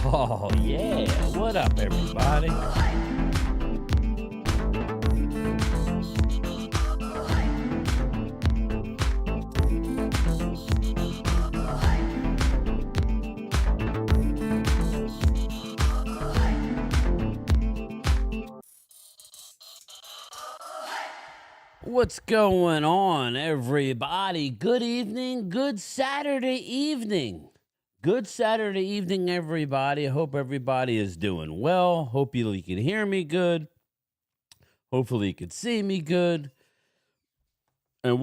Oh, yeah. What up, everybody? What's going on, everybody? Good evening. Good Saturday evening. Good Saturday evening, everybody. I hope everybody is doing well. Hope you can hear me good. Hopefully you can see me good. And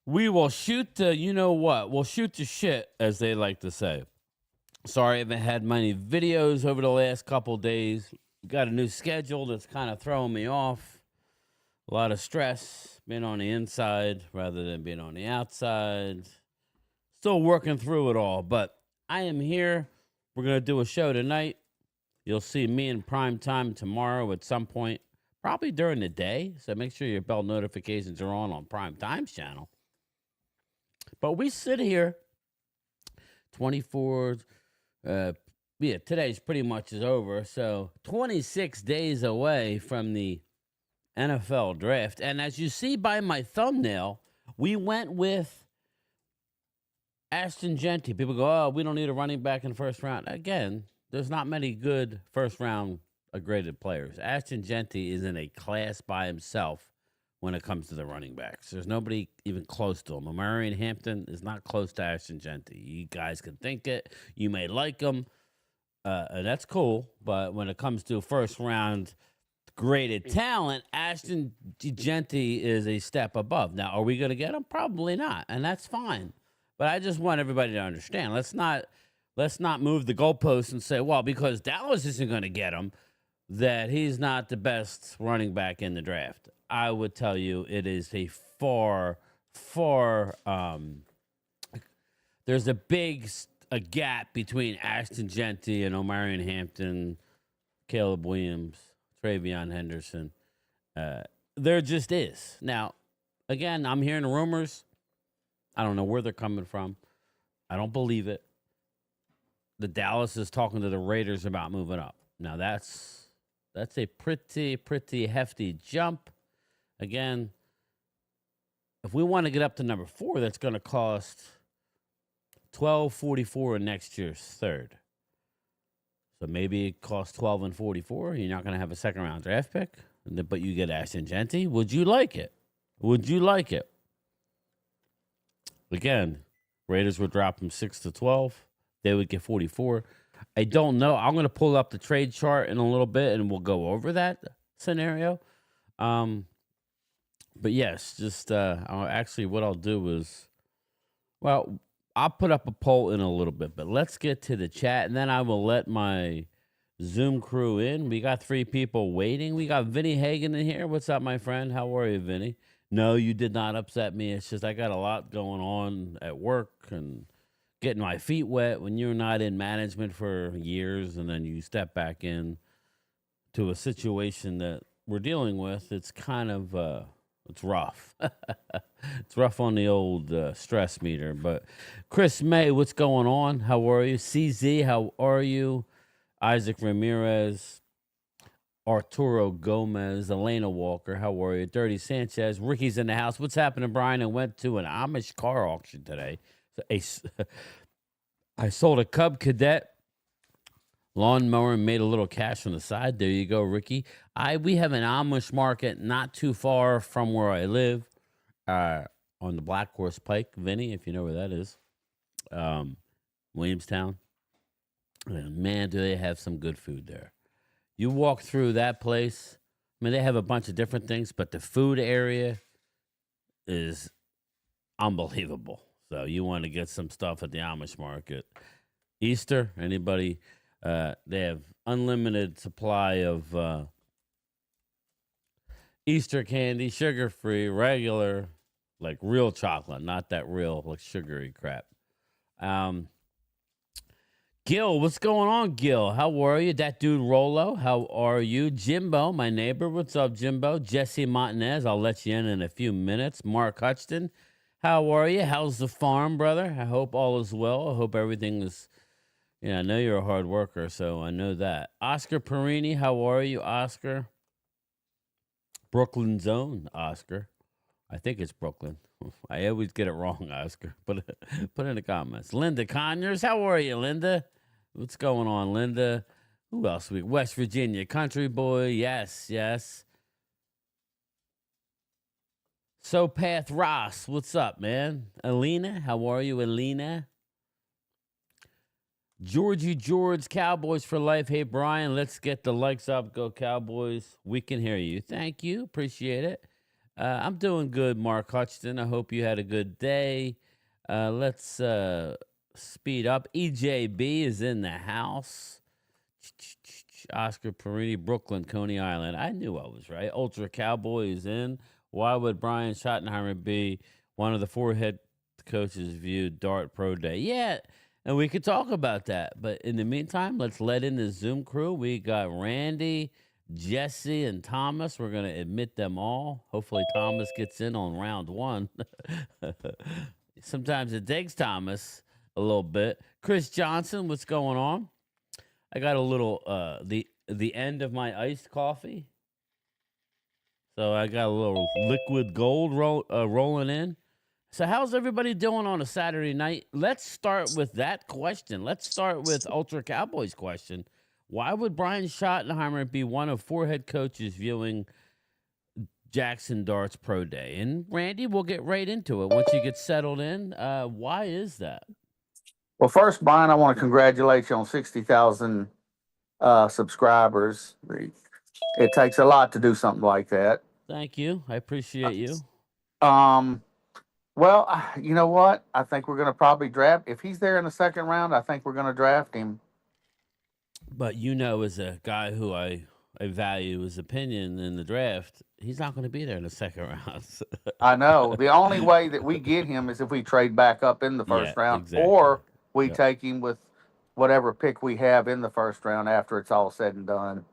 we will shoot the, you know what? We'll shoot the shit, as they like to say. Sorry I haven't had many videos over the last couple days. Got a new schedule that's kind of throwing me off. A lot of stress, being on the inside rather than being on the outside. Still working through it all, but I am here. We're going to do a show tonight. You'll see me in prime time tomorrow at some point, probably during the day. So make sure your bell notifications are on Prime Time's channel. But we sit here 24, today's pretty much is over. So 26 days away from the NFL draft. And as you see by my thumbnail, we went with Ashton Genty. People go, oh, we don't need a running back in the first round. Again, there's not many good first round graded players. Ashton Genty is in a class by himself when it comes to the running backs. There's nobody even close to him. Marion Hampton is not close to Ashton Genty. You guys can think it. You may like him, and that's cool. But when it comes to first round graded talent, Ashton Genty is a step above. Now, are we going to get him? Probably not, and that's fine. But I just want everybody to understand. Let's not move the goalposts and say, well, because Dallas isn't going to get him, that he's not the best running back in the draft. I would tell you it is a far, there's a gap between Ashton Genty and Omarion Hampton, Caleb Williams, Travion Henderson. There just is. Now, again, I'm hearing rumors. I don't know where they're coming from. I don't believe it. The Dallas is talking to the Raiders about moving up. Now, that's a pretty hefty jump. Again, if we want to get up to number 4, that's going to cost $12.44 in next year's third. So maybe it costs $12.44. You're not going to have a second round draft pick, but you get Ashton Genty. Would you like it? Would you like it? Again, Raiders would drop from 6 to 12. They would get 44. I don't know. I'm going to pull up the trade chart in a little bit, and we'll go over that scenario. But yes, just actually what I'll do is, well, I'll put up a poll in a little bit, but let's get to the chat, and then I will let my Zoom crew in. We got 3 people waiting. We got Vinny Hagen in here. What's up, my friend? How are you, Vinny? No, you did not upset me. It's just I got a lot going on at work and getting my feet wet when you're not in management for years and then you step back in to a situation that we're dealing with. It's kind of it's rough. It's rough on the old stress meter. But Chris May, what's going on? How are you? CZ, how are you? Isaac Ramirez, Arturo Gomez, Elena Walker, how are you? Dirty Sanchez, Ricky's in the house. What's happening, Brian? I went to an Amish car auction today. I sold a Cub Cadet lawnmower and made a little cash on the side. There you go, Ricky. We have an Amish market not too far from where I live, on the Black Horse Pike, Vinny, if you know where that is, Williamstown. And man, do they have some good food there. You walk through that place, I mean, they have a bunch of different things, but the food area is unbelievable. So you want to get some stuff at the Amish market. Easter, anybody? They have unlimited supply of Easter candy, sugar-free, regular, like real chocolate, not that real, like sugary crap. Gil, what's going on, Gil? How are you? That dude Rolo, how are you? Jimbo, my neighbor, what's up, Jimbo? Jesse Montanez, I'll let you in a few minutes. Mark Hutchton, how are you? How's the farm, brother? I hope all is well. I hope everything is, I know you're a hard worker, so I know that. Oscar Perini, how are you, Oscar? Brooklyn Zone, Oscar. I think it's Brooklyn. I always get it wrong, Oscar. Put it in the comments. Linda Conyers, how are you, Linda? What's going on, Linda? Who else? West Virginia Country Boy. Yes. Sopath Ross, what's up, man? Alina, how are you, Alina? George, Cowboys for life. Hey, Brian, let's get the likes up. Go Cowboys. We can hear you. Thank you. Appreciate it. I'm doing good, Mark Hutchton. I hope you had a good day. Let's speed up. EJB is in the house. Oscar Perini, Brooklyn, Coney Island. I knew I was right. Ultra Cowboy is in. Why would Brian Schottenheimer be one of the 4 head coaches viewed Dart Pro Day? Yeah, and we could talk about that. But in the meantime, let's let in the Zoom crew. We got Randy, Jesse, and Thomas. We're going to admit them all. Hopefully Thomas gets in on round 1. Sometimes it takes Thomas a little bit. Chris Johnson, what's going on? I got a little, the end of my iced coffee. So I got a little liquid gold rolling in. So how's everybody doing on a Saturday night? Let's start with that question. Let's start with Ultra Cowboys question. Why would Brian Schottenheimer be one of 4 head coaches viewing Jackson Darts Pro Day. And Randy, we'll get right into it once you get settled in. Why is that? Well, first, Brian, I want to congratulate you on 60,000 subscribers. It takes a lot to do something like that. Thank you. I appreciate you. Um, well, you know what? I think we're going to probably draft. If he's there in the second round, I think we're going to draft him. But as a guy who I value his opinion in the draft, he's not going to be there in the second round. I know. The only way that we get him is if we trade back up in the Yeah, first round, exactly. or we Yep. take him with whatever pick we have in the first round after it's all said and done.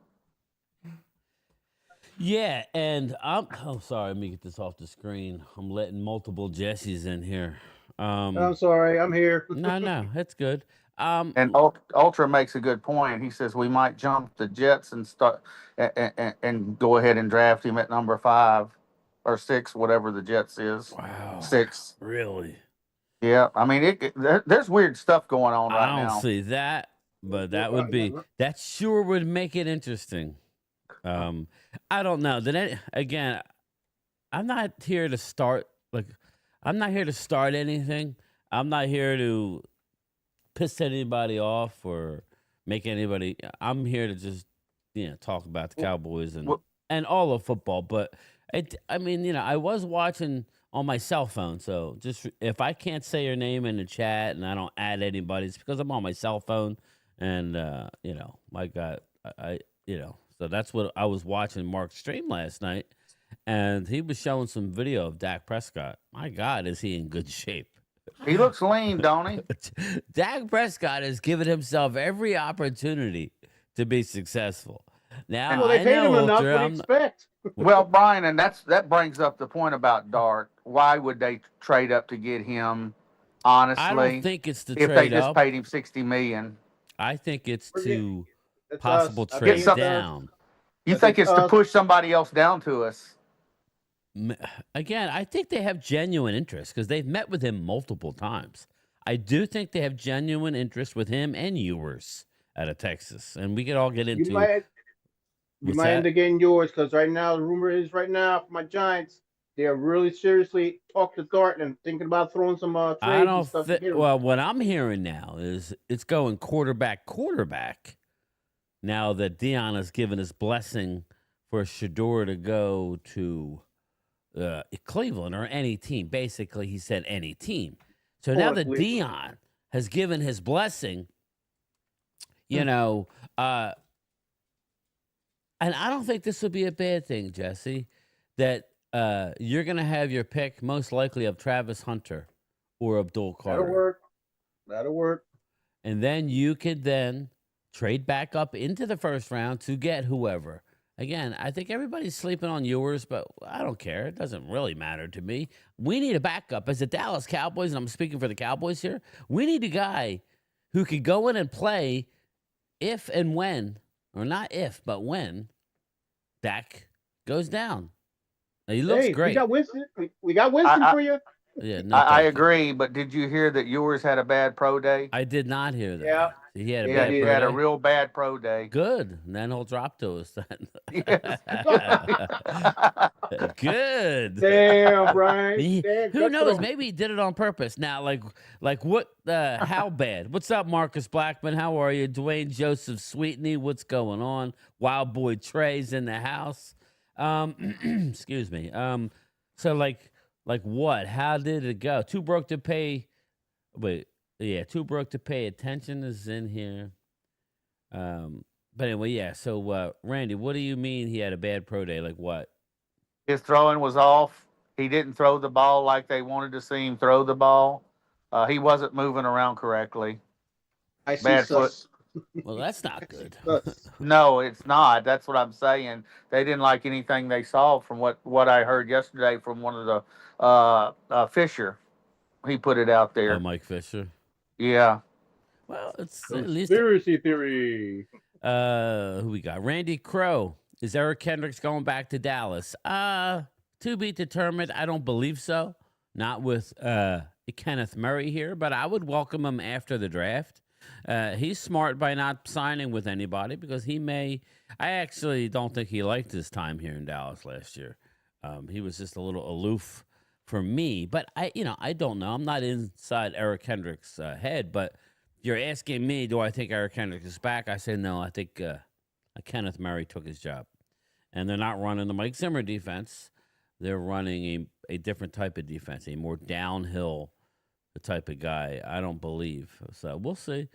Yeah, and I'm sorry, let me get this off the screen. I'm letting multiple Jessies in here. I'm sorry, I'm here. No, that's good. And Ultra makes a good point. He says we might jump the Jets and start and go ahead and draft him at number 5 or 6, whatever the Jets is. Wow. 6. Really? Yeah, I mean, there's weird stuff going on right now. I don't see that, but that sure would make it interesting. I don't know. Again, I'm not here to start I'm not here to start anything. I'm not here to piss anybody off or make anybody. I'm here to just talk about the Cowboys and all of football. But I was watching on my cell phone, so just if I can't say your name in the chat and I don't add anybody, it's because I'm on my cell phone, and my God, so that's what I was watching Mark's stream last night, and he was showing some video of Dak Prescott. My God, is he in good shape? He looks lean, don't he? Dak Prescott has given himself every opportunity to be successful. Now, well, they I paid know, him enough. Ultra, What do you expect? Well, Brian, and that brings up the point about Dart. Why would they trade up to get him? Honestly, I don't think it's to if trade they just up. paid him $60 million. I think it's to It's possible us. I trade think it's down. You I think think it's to us. push somebody else down to us? Again, I think they have genuine interest because they've met with him multiple times. I do think they have genuine interest with him and Ewers out of Texas, and we could all get into. You might end up getting yours because right now the rumor is for my Giants, they are really seriously talking to Thornton and thinking about throwing some trades I don't and stuff. well, what I'm hearing now is it's going quarterback. Now that Dion has given his blessing for Shador to go to Cleveland or any team. Basically, he said any team. So now that Dion has given his blessing, and I don't think this would be a bad thing, Jesse, that you're going to have your pick most likely of Travis Hunter or Abdul Carter. That'll work. And then you could then trade back up into the first round to get whoever. Again, I think everybody's sleeping on Ewers, but I don't care. It doesn't really matter to me. We need a backup. As the Dallas Cowboys, and I'm speaking for the Cowboys here, we need a guy who could go in and play if and when, or not if, but when, Dak goes down. Now, he looks great. We got Winston for you. Yeah, no, I agree, but did you hear that Ewers had a bad pro day? I did not hear that. Yeah. He had a real bad pro day. Good. And then he'll drop to us then. Yes. Good. Damn, Brian. Who knows? Maybe he did it on purpose. Now, like what? How bad? What's up, Marcus Blackman? How are you, Dwayne Joseph Sweetney? What's going on? Wild Boy Trey's in the house. Excuse me. So like what? How did it go? Too broke to pay. Wait, yeah, too broke to pay attention is in here. But anyway, yeah. So, Randy, what do you mean he had a bad pro day? Like what? His throwing was off. He didn't throw the ball like they wanted to see him throw the ball. He wasn't moving around correctly. I see Bad foot. Well, that's not good. No, it's not. That's what I'm saying. They didn't like anything they saw from what I heard yesterday from one of the Fisher. He put it out there. Oh, Mike Fisher. Yeah. Well, it's at least conspiracy theory. Who we got? Randy Crow. Is Eric Kendricks going back to Dallas? To be determined. I don't believe so. Not with Kenneth Murray here, but I would welcome him after the draft. He's smart by not signing with anybody because he may. I actually don't think he liked his time here in Dallas last year. He was just a little aloof for me. But I don't know. I'm not inside Eric Hendricks' head. But you're asking me, do I think Eric Hendricks is back? I say no. I think Kenneth Murray took his job, and they're not running the Mike Zimmer defense. They're running a different type of defense, a more downhill type of guy. I don't believe. So we'll see.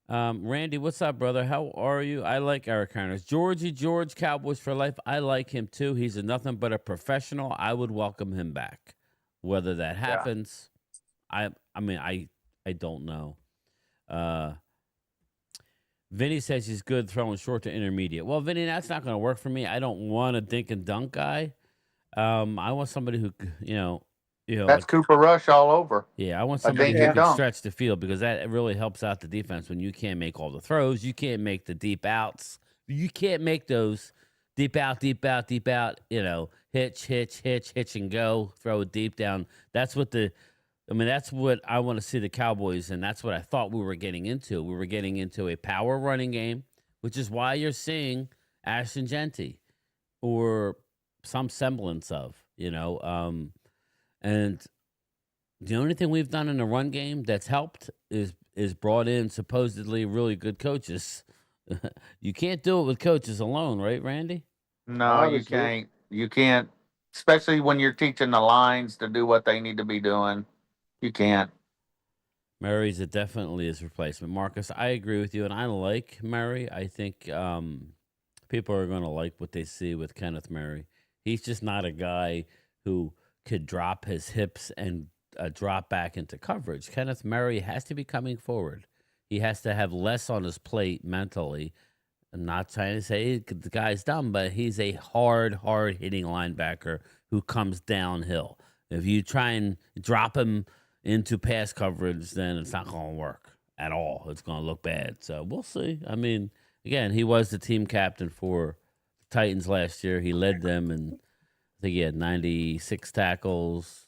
Randy, what's up, brother? How are you? I like Eric Hendricks. George, Cowboys for life. I like him too. He's nothing but a professional. I would welcome him back. Whether that happens, I don't know. Vinny says he's good throwing short to intermediate. Well, Vinny, that's not going to work for me. I don't want a dink and dunk guy. I want somebody who, That's like, Cooper Rush all over. Yeah, I want somebody dink who and can dunk. stretch the field because that really helps out the defense when you can't make all the throws. You can't make the deep outs. You can't make those deep out, hitch and go, throw it deep down. That's what that's what I want to see the Cowboys, and that's what I thought we were getting into. We were getting into a power running game, which is why you're seeing Ashton Genty or some semblance of, and the only thing we've done in the run game that's helped is brought in supposedly really good coaches. You can't do it with coaches alone, right, Randy? No, Obviously. you can't. You can't, especially when you're teaching the lines to do what they need to be doing. You can't. Murray's definitely his replacement. Marcus, I agree with you, and I like Murray. I think people are going to like what they see with Kenneth Murray. He's just not a guy who could drop his hips and drop back into coverage. Kenneth Murray has to be coming forward. He has to have less on his plate mentally. I'm not trying to say the guy's dumb, but he's a hard hitting linebacker who comes downhill. If you try and drop him into pass coverage, then it's not going to work at all. It's going to look bad. So we'll see. I mean, again, he was the team captain for the Titans last year. He led them, and I think he had 96 tackles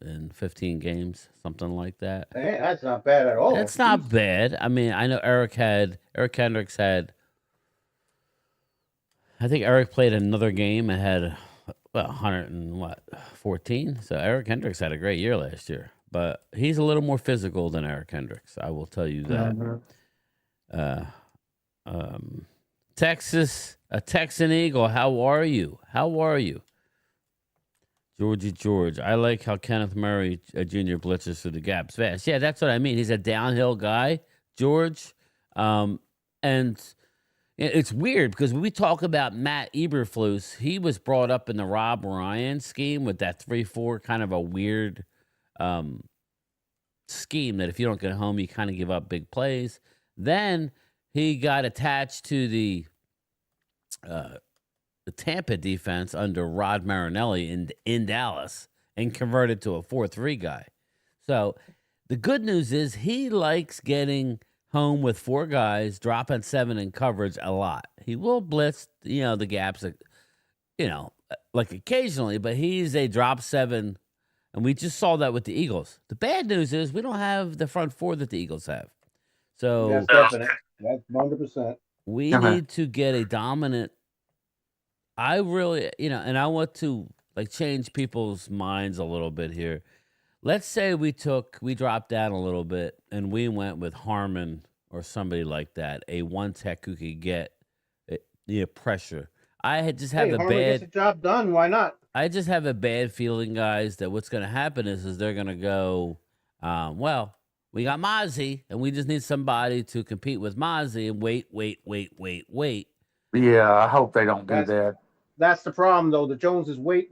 in 15 games, something like that. Hey, that's not bad at all. It's not bad. I mean, I know Eric Hendricks had, I think Eric played another game and had 114. So Eric Hendricks had a great year last year, but he's a little more physical than Eric Hendricks. I will tell you that. Texas, a Texan Eagle. How are you? George, I like how Kenneth Murray Jr. blitzes through the gaps fast. Yeah, that's what I mean. He's a downhill guy, George. And it's weird because when we talk about Matt Eberflus, he was brought up in the Rob Ryan scheme with that 3-4, kind of a weird scheme that if you don't get home, you kind of give up big plays. Then he got attached to the Tampa defense under Rod Marinelli in Dallas and converted to a 4-3 guy. So the good news is he likes getting home with 4 guys, dropping 7 in coverage a lot. He will blitz, the gaps, like occasionally, but he's a drop 7, and we just saw that with the Eagles. The bad news is we don't have the front 4 that the Eagles have. So that's definite. That's 100%. We need to get a dominant. I really, and I want to change people's minds a little bit here. Let's say we dropped down a little bit and we went with Harmon or somebody like that, a one tech who could get pressure. Harmon gets the job done. Why not? I just have a bad feeling, guys, that what's going to happen is they're going to go, well, we got Mozzie, and we just need somebody to compete with Mozzie and wait. Yeah, I hope they don't do that. That's the problem, though. The Joneses wait.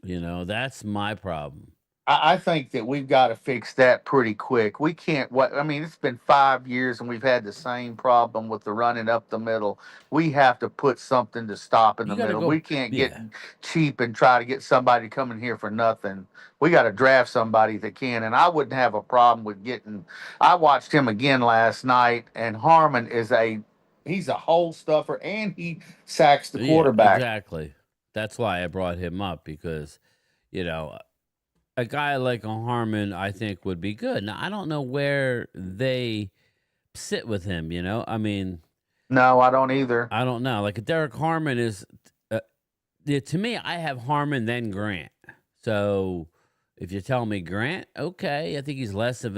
That's my problem. I think that we've got to fix that pretty quick. We can't. It's been 5 years and we've had the same problem with the running up the middle. We have to put something to stop in the middle. We can't get cheap and try to get somebody coming here for nothing. We got to draft somebody that can. And I wouldn't have a problem with getting. I watched him again last night, and Harmon he's a hole stuffer, and he sacks the quarterback. Exactly. That's why I brought him up because, a guy like a Harmon, I think, would be good. Now, I don't know where they sit with him, No, I don't either. I don't know. Like, Derek Harmon is to me, I have Harmon then Grant. So if you tell me Grant, okay, I think he's less of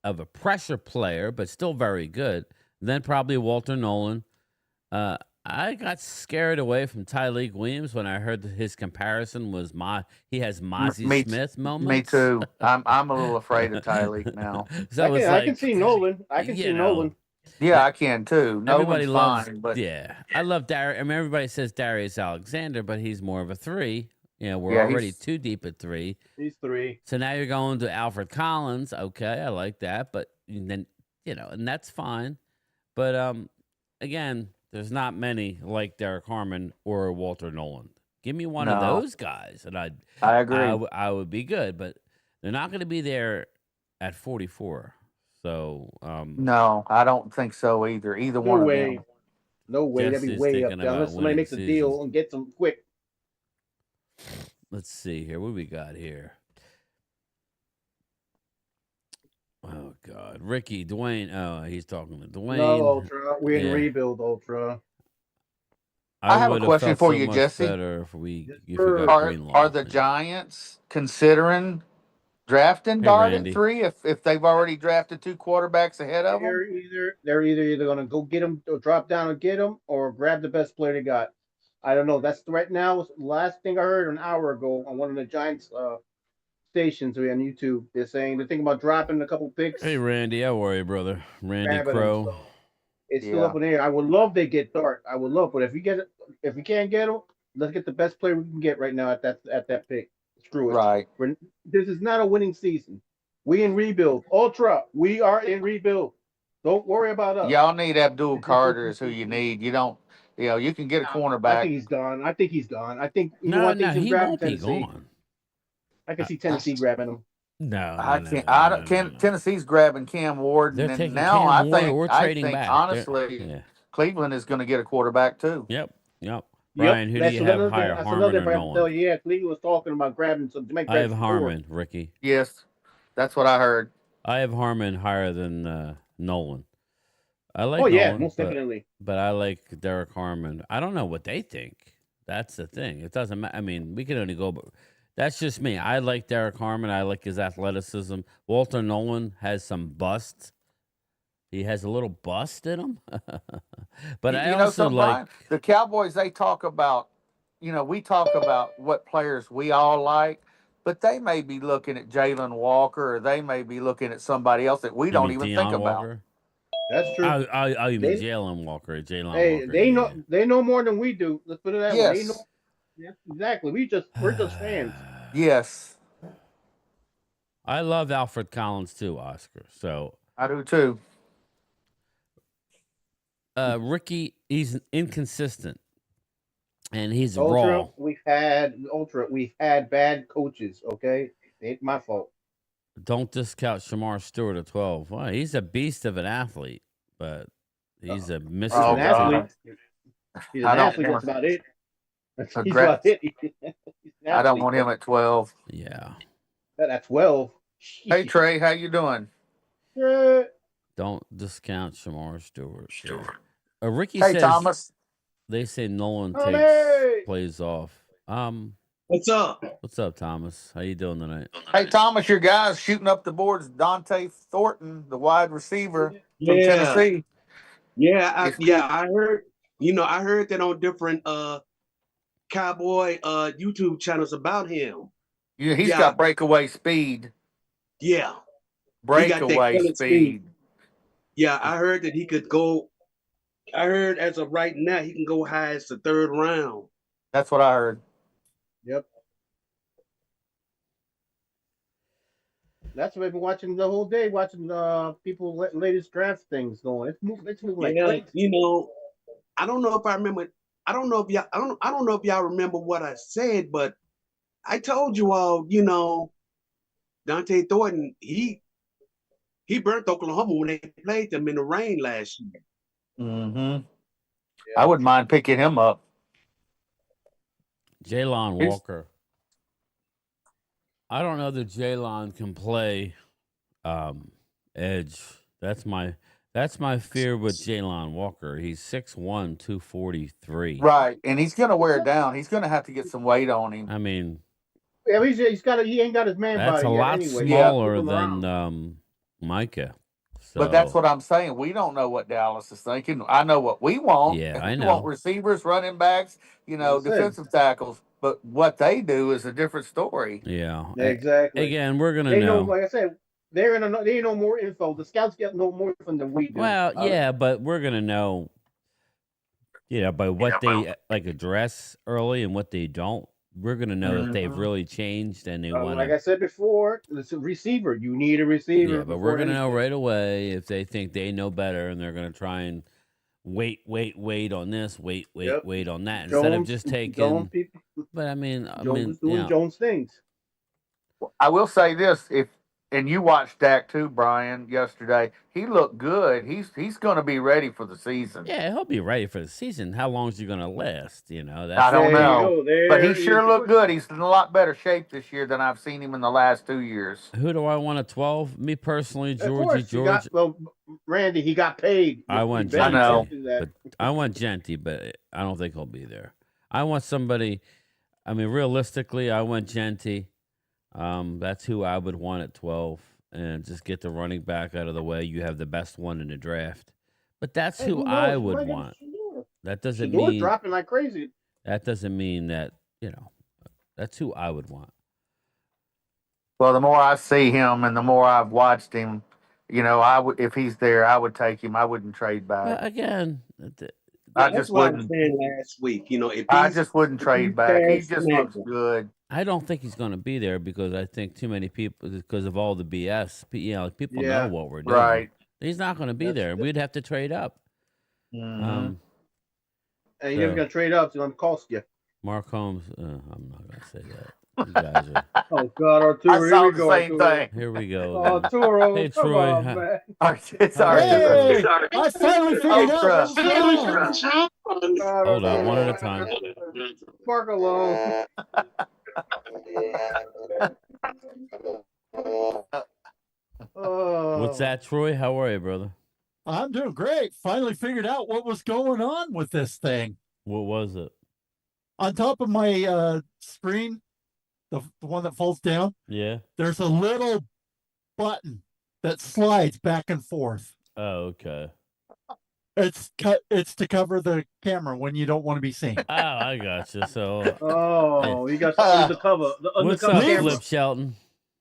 of a pressure player, but still very good. Then probably Walter Nolan. I got scared away from Tyleek Williams when I heard that his comparison was he has Mozzie Smith moments. Me too. I'm a little afraid of Tyleek now. So I can see Nolan. I can see Nolan. Yeah, I can too. Everybody Nolan's loves, fine, but I love Darius. I mean, everybody says Darius Alexander, but he's more of a 3. We're already too deep at 3. He's 3. So now you're going to Alfred Collins. Okay, I like that, but then and that's fine. But again, there's not many like Derek Harmon or Walter Nolan. Give me one of those guys, and I agree. I would be good, but they're not going to be there at 44. So no, I don't think so either. Either one of them. No way. That'd be way up there unless somebody makes a deal and gets them quick. Let's see here. What we got here? Oh God, Ricky, Dwayne. Oh, he's talking to Dwayne. No, Ultra. We're in rebuild, Ultra. I have a question for you, Jesse. Better if are the Giants considering drafting Dart at 3 if they've already drafted 2 quarterbacks ahead of them? They're either going to go get them or drop down and get them or grab the best player they got. I don't know. That's right now. Last thing I heard an hour ago on one of the Giants stations on YouTube, they're thinking about dropping a couple picks. Hey, Randy, how are you, brother? Randy Crow. So it's still up in the air. I would love they get Dart. I would love, but if we can't get them, let's get the best player we can get right now at that pick. Screw it. Right. This is not a winning season. We in rebuild. Ultra, we are in rebuild. Don't worry about us. Y'all need Abdul Carter is who you need. You don't. You can get a cornerback. I think he's gone. I think he won't be gone. I can see Tennessee grabbing him. No, Tennessee's grabbing Cam Ward, and now I think honestly, Cleveland is going to get a quarterback too. Yep. Brian, who do you have higher, Harmon or Nolan? Yeah, Cleveland was talking about grabbing some. I have Harmon, Ricky. Yes, that's what I heard. I have Harmon higher than Nolan. I like Nolan, most definitely. But I like Derek Harmon. I don't know what they think. That's the thing. It doesn't matter. I mean, we can only go, but that's just me. I like Derek Harmon. I like his athleticism. Walter Nolan has some bust. He has a little bust in him. But I also like the Cowboys. They talk about, we talk about what players we all like, but they may be looking at Jalen Walker, or they may be looking at somebody else that we don't even think about. That's true. You mean Jalen Walker? Walker. They know more than we do. Let's put it that way. They know, exactly. We're just fans. Yes. I love Alfred Collins too, Oscar. So I do too. Ricky, he's inconsistent, and he's raw. We've had bad coaches. Okay, it ain't my fault. Don't discount Shamar Stewart at 12. Well, he's a beast of an athlete, but he's a mystery. He's an athlete. He's an athlete. That's about it. I don't want him at 12. Yeah. At 12. Hey Trey, how you doing? Good. Don't discount Shamar Stewart. Ricky says, Thomas. They say Nolan plays off. What's up? What's up, Thomas? How you doing tonight? Hey, Thomas, your guy's shooting up the boards. Dante Thornton, the wide receiver from Tennessee. I heard. I heard that on different Cowboy YouTube channels about him. Yeah, he's got breakaway speed. Yeah, breakaway speed. Yeah, I heard that he could go. I heard as of right now he can go high as the 3rd round. That's what I heard. Yep. That's what I've been watching the whole day. Watching people latest draft things going. It's moving like crazy. I don't know if I remember. I don't know if y'all remember what I said, but I told you all. Dante Thornton. He burnt Oklahoma when they played them in the rain last year. Mm-hmm. Yeah. I wouldn't mind picking him up. Jalon Walker. I don't know that Jalon can play edge. That's That's my fear with Jalen Walker. He's 6'1", 243. Right, and he's going to wear down. He's going to have to get some weight on him. I mean, Yeah, he ain't got his man that's body a yet. lot Anyway, smaller than Micah. But that's So what I'm saying. We don't know what Dallas is thinking. I know what we want. yeah, I We want know. receivers, running backs, like I said. defensive tackles. But what they do is a different story. Yeah, Exactly. Again, we're gonna They know. Like I said, they know more info. The scouts get no more info than we do. Well, yeah, but we're gonna know. By what they like address early and what they don't. We're gonna know if they've really changed and they want. Like I said before, it's a receiver. You need a receiver. Yeah, but we're gonna know right away if they think they know better and they're gonna try and wait on this, wait on that instead of just taking. But I mean, Jones doing Jones things. I will say this: and you watched Dak too, Brian, yesterday. He looked good. He's going to be ready for the season. Yeah, he'll be ready for the season. How long is he going to last? That's I don't know, but he sure looked good. He's in a lot better shape this year than I've seen him in the last 2 years. Who do I want at 12? Me personally, George. Randy, he got paid. I want Genty, but I don't think he'll be there. I want somebody. I mean, realistically, I want Genty. That's who I would want at 12, and just get the running back out of the way. You have the best one in the draft, but that's who I would want. That doesn't mean dropping like crazy. That doesn't mean that that's who I would want. Well, the more I see him and the more I've watched him, I would, if he's there, I would take him. I wouldn't trade back. But again, that's what I was saying last week. I just wouldn't trade back. He just looks good. I don't think he's going to be there because I think too many people, because of all the BS, people know what we're doing. Right. He's not going to be there. We'd have to trade up. And you're going to trade up, it's going to cost you. Mark Holmes, I'm not going to say that. You guys are... Oh, God, Arturo, here we go. Same thing. Here we go. Arturo, hey, Troy. On, man. It's Arturo. I finally figured out what's going on. Hold on, one at a time. Mark alone. What's that, Troy? How are you, brother? I'm doing great. Finally figured out what was going on with this thing. What was it? On top of my screen, the one that folds down, there's a little button that slides back and forth. Oh, okay. It's to cover the camera when you don't want to be seen. Oh, I got you. So you got the undercover. The what's undercover up, camera. Flip Shelton?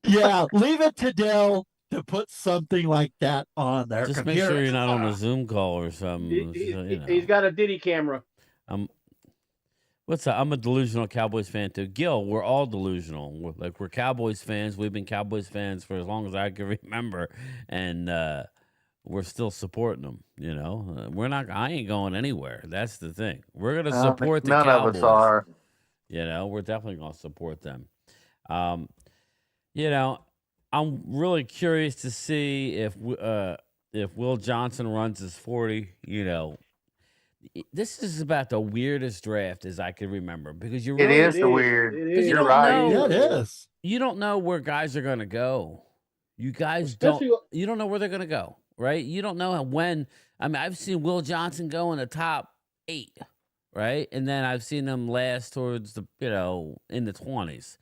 Yeah, leave it to Dell to put something like that on there. Just make sure you're not on a Zoom call or something. He's got a Diddy camera. What's that? I'm a delusional Cowboys fan too. Gil, we're all delusional. We're Cowboys fans. We've been Cowboys fans for as long as I can remember, and we're still supporting them. I ain't going anywhere. That's the thing. We're gonna support the Cowboys. None of us are. We're definitely gonna support them. I'm really curious to see if Will Johnson runs his 40. This is about the weirdest draft as I can remember because it is weird. You're right. Yeah, it is. You don't know where guys are going to go. You guys don't. You don't know where they're going to go, right? You don't know when. I mean, I've seen Will Johnson go in the top 8, right, and then I've seen him last towards the in the 20s.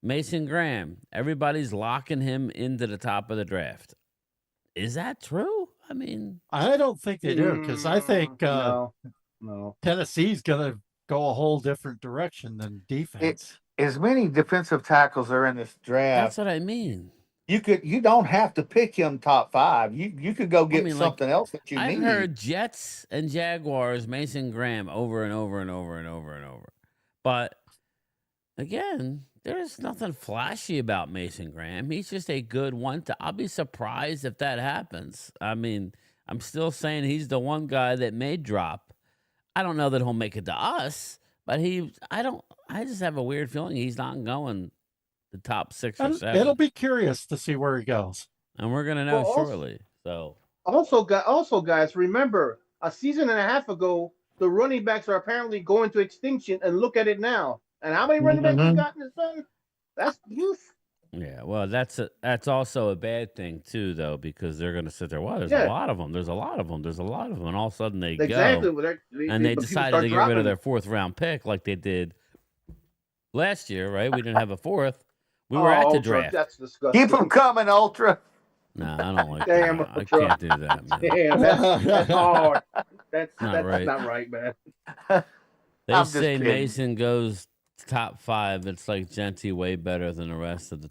Mason Graham, everybody's locking him into the top of the draft. Is that true? I mean, I don't think they do because I think no. Tennessee's going to go a whole different direction than defense. As many defensive tackles are in this draft. That's what I mean. You don't have to pick him top 5. You could go get something else that you need. I've heard Jets and Jaguars, Mason Graham over and over and over and over and over. But again, there's nothing flashy about Mason Graham. He's just a good one. I'll be surprised if that happens. I mean, I'm still saying he's the one guy that may drop. I don't know that he'll make it to us, but I just have a weird feeling he's not going the top 6 or 7. It'll be curious to see where he goes. And we're going to know shortly. Also, guys, remember, a season and a half ago, the running backs are apparently going to extinction, and look at it now. And how many running backs you got in this thing? That's youth. Yeah, well, that's also a bad thing too, though, because they're going to sit there. Well, there's a Yeah, lot of them. There's a lot of them. There's a lot of them, and all of a sudden they exactly. go Well, and they but people decided start to get rid of dropping. their 4th-round pick like they did last year, right? We didn't have a 4th. We were at the Ultra, draft. that's disgusting. Keep them coming, Ultra. No, I don't like Damn, that. I Ultra. can't do that, man. Damn, that's hard. That's Not right. not right, man. They I'm just say kidding. Mason goes top 5. It's like Genty way better than the rest of the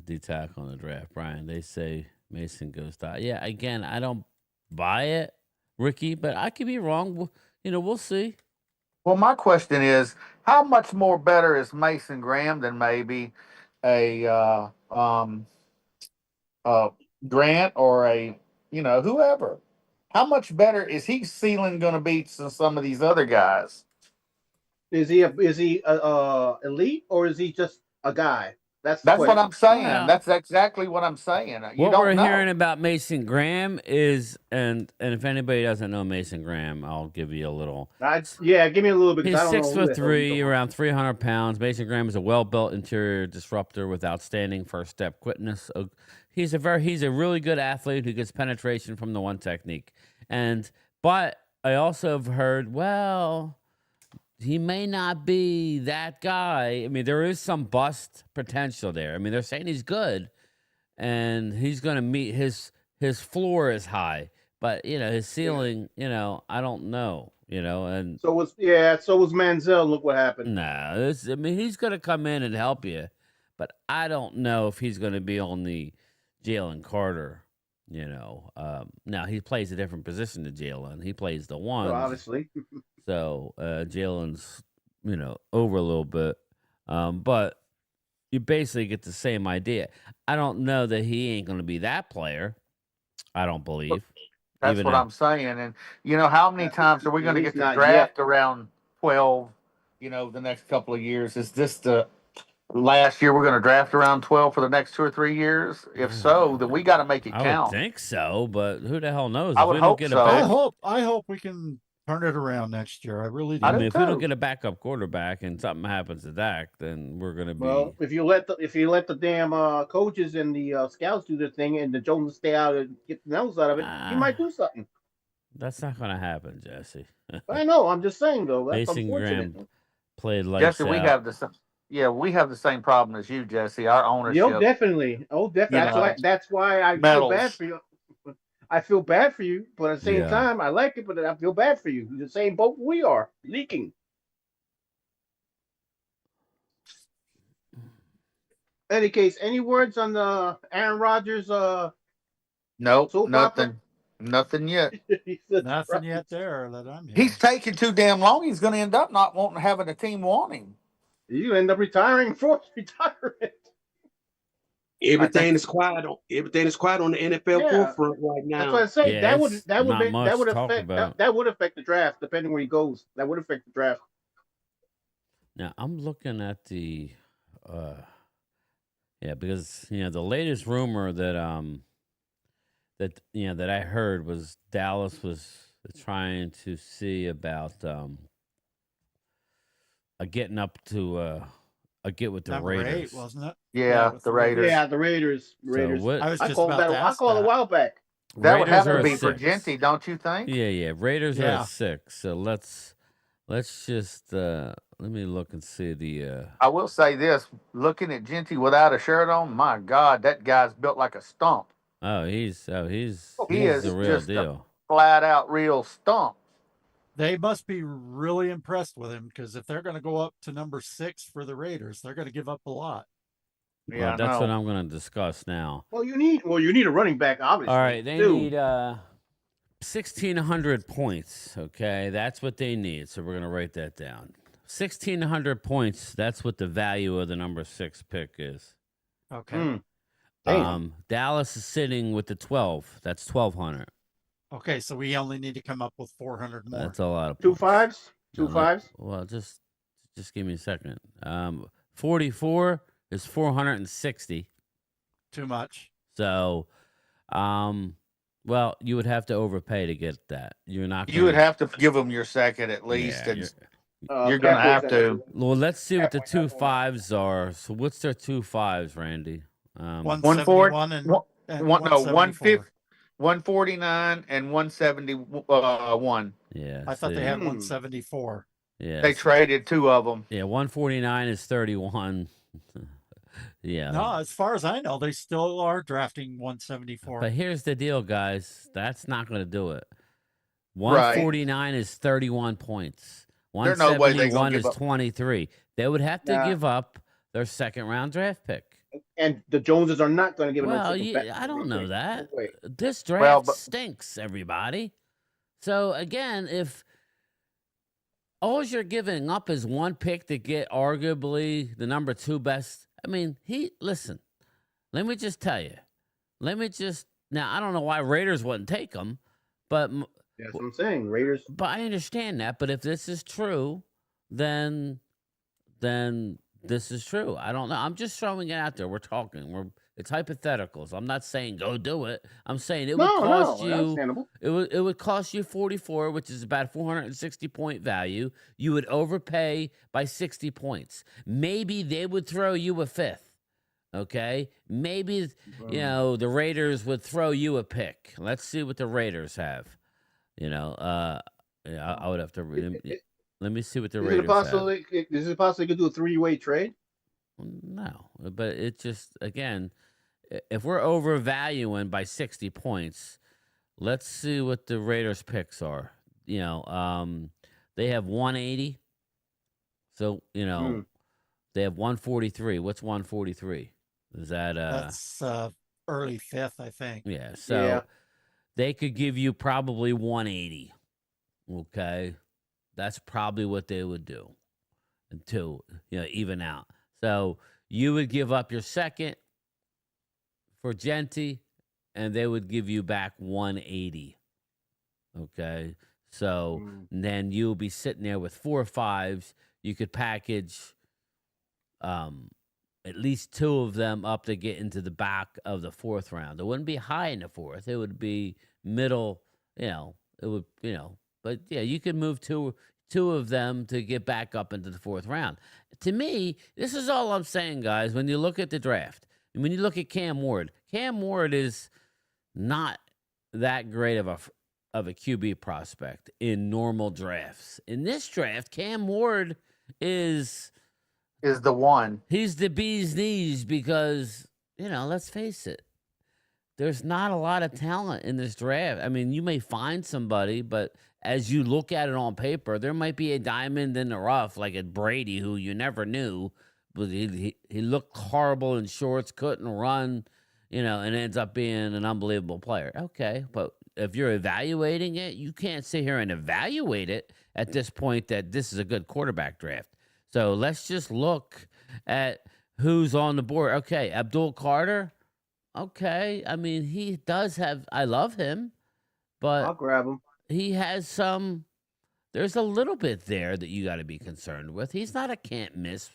D-tackle on the draft, Brian. They say Mason goes top. Yeah, again, I don't buy it, Ricky, but I could be wrong. We'll see. Well, my question is, how much more better is Mason Graham than maybe a Grant or a whoever? How much better is he ceiling going to be than some of these other guys? Is he elite or is he just a guy? That's what I'm saying. Well, that's exactly what I'm saying. You what don't we're know. hearing about Mason Graham is, and if anybody doesn't know Mason Graham, I'll give you a little. Give me a little bit. He's I don't know 6'3", around 300 pounds. Mason Graham is a well-built interior disruptor with outstanding first-step quickness. He's a really good athlete who gets penetration from the one technique. But I also have heard, well, he may not be that guy. I mean, there is some bust potential there. I mean, they're saying he's good, and he's going to meet his floor is high, but his ceiling, I don't know. And so was Manziel. Look what happened. Nah, he's going to come in and help you, but I don't know if he's going to be on the Jalen Carter. Now he plays a different position to Jalen. He plays the one, obviously. So Jalen's, over a little bit, but you basically get the same idea. I don't know that he ain't going to be that player. I don't believe. That's what I'm saying. And how many times are we going to get the draft around 12? The next couple of years. Is this the last year we're going to draft around 12 for the next 2 or 3 years? If so, then we got to make it count. I would think so, but who the hell knows? I would hope so. I hope we can turn it around next year. I really do. I mean, if we don't get a backup quarterback and something happens to Dak, then we're going to be. Well, if you let the damn coaches and the scouts do their thing and the Jones stay out and get the nose out of it, he might do something. That's not going to happen, Jesse. I know. I'm just saying though. That's Mason unfortunate. Graham played like Jesse, we have the same problem as you, Jesse. Our ownership. Definitely. That's why I feel bad for you. I feel bad for you, but at the same time, I like it, but I feel bad for you. The same boat we are, leaking. Any case, any words on the Aaron Rodgers? Nope, nothing. Nothing yet. Nothing yet there that I'm hearing. He's taking too damn long. He's going to end up not wanting having a team want him. You end up retiring, forced retirement. Everything is quiet on the NFL forefront right now. That's what I say. That would affect the draft, depending where he goes. That would affect the draft. Now I'm looking at the because the latest rumor that that I heard was Dallas was trying to see about getting up to get with the Raiders, 8, wasn't it? Yeah, the Raiders. Yeah, the Raiders. So I called a while back. That would have to be for Genty, don't you think? Yeah. Raiders are at 6. So let's just let me look and see the. I will say this: looking at Genty without a shirt on, my God, that guy's built like a stump. He's the real just deal. A flat out real stump. They must be really impressed with him because if they're going to go up to number 6 for the Raiders, they're going to give up a lot. Yeah, that's what I'm going to discuss now. Well, you need a running back, obviously. All right, they need 1,600 points. Okay, that's what they need. So we're going to write that down. 1,600 points. That's what the value of the number 6 pick is. Okay. Dallas is sitting with the 12. That's 1,200. Okay, so we only need to come up with 400 more. That's a lot of points. 2 5s? 2 5s?5s? Well, just give me a second. 44 is 460. Too much. So, you would have to overpay to get that. You're not. You would have to give them your second at least. Yeah, You're gonna have to. Well, let's see what the Cap two points, not fives are. So what's their 2.5s, Randy? 171 and no, 174. 149 and 171. Yeah. I thought they had 174. Yeah. They traded 2 of them. Yeah, 149 is 31. Yeah. No, as far as I know, they still are drafting 174. But here's the deal, guys. That's not going to do it. 149 is 31 points. There's no way they're 171 gonna is give up. 23. They would have to give up their second-round draft pick. And the Joneses are not going to give Well, it. I don't know that. No way. This draft stinks, everybody. So, again, if all you're giving up is one pick to get arguably the number 2 best, I mean, listen, let me just tell you. Now, I don't know why Raiders wouldn't take him, but that's what I'm saying. Raiders. But I understand that. But if this is true, then this is true. I don't know. I'm just throwing it out there. We're talking. It's hypotheticals. I'm not saying go do it. I'm saying it would cost you. It would cost you 44, which is about 460 point value. You would overpay by 60 points. Maybe they would throw you a 5th. Okay, maybe the Raiders would throw you a pick. Let's see what the Raiders have. I would have to let me see what the Raiders have. Is it possible you could do a 3-way trade? No, but it just, again, if we're overvaluing by 60 points, let's see what the Raiders picks are. They have 180. So, they have 143. What's 143? Is that that's early 5th, I think. Yeah, so they could give you probably 180. Okay. That's probably what they would do to even out. So you would give up your second for Genty, and they would give you back 180. Okay. So then you'll be sitting there with 4 5s. You could package at least 2 of them up to get into the back of the 4th round. It wouldn't be high in the 4th. It would be middle, it would, but yeah, you could move two of them to get back up into the 4th round. To me, this is all I'm saying, guys. When you look at the draft, and when you look at Cam Ward is not that great of a QB prospect in normal drafts. In this draft, Cam Ward is the one. He's the bee's knees because, let's face it, there's not a lot of talent in this draft. I mean, you may find somebody, but as you look at it on paper, there might be a diamond in the rough, like a Brady, who you never knew, but he looked horrible in shorts, couldn't run, and ends up being an unbelievable player. Okay, but if you're evaluating it, you can't sit here and evaluate it at this point that this is a good quarterback draft. So let's just look at who's on the board. Okay, Abdul Carter. Okay, I mean, he does have, I love him, but I'll grab him. He has there's a little bit there that you got to be concerned with. He's not a can't miss.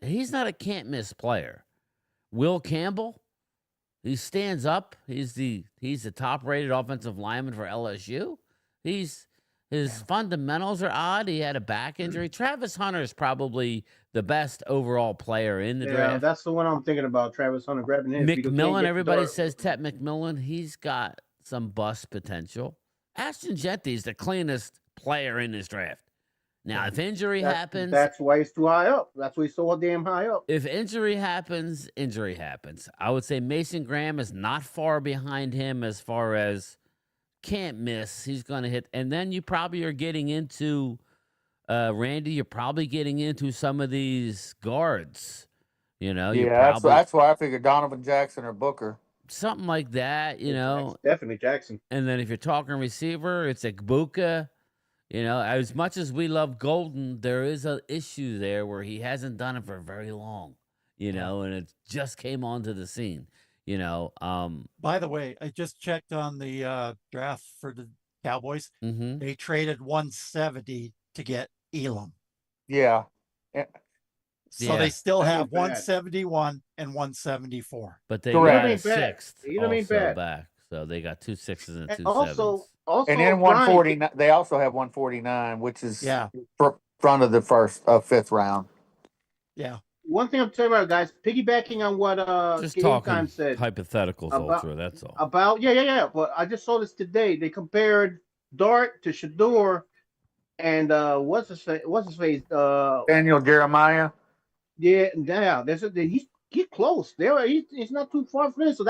He's not a can't miss player. Will Campbell, he stands up. He's the top rated offensive lineman for LSU. His fundamentals are odd. He had a back injury. Travis Hunter is probably the best overall player in the draft. That's the one I'm thinking about. Travis Hunter grabbing his. McMillan, everybody says Tet McMillan. He's got some bust potential. Ashton Genty's the cleanest player in this draft. Now, if injury happens... That's why he's too high up. That's why he's so damn high up. If injury happens, injury happens. I would say Mason Graham is not far behind him as far as can't miss. He's going to hit. And then you probably are getting into, Randy, you're probably getting into some of these guards. That's why I figured Donovan Jackson or Booker. Something like that, Definitely Jackson. And then if you're talking receiver, it's Egbuka. As much as we love Golden, there is an issue there where he hasn't done it for very long, and it just came onto the scene, By the way, I just checked on the draft for the Cowboys. Mm-hmm. They traded 170 to get Elam. Yeah. So they still have 171 and 174. But they got a 6th Elam ain't bad. back. So they got 2 6s and And 2 also, 7s. And then Brian, 149. They also have 149, which is Yeah. front of the fifth round. Yeah. one thing I'm telling you about, guys, piggybacking on what Just Game talking Time said hypotheticals, about Ultra. That's all. yeah. But I just saw this today. They compared Dart to Shador, and what's his face? Daniel Jeremiah. Yeah. He's close. He's not too far from this. So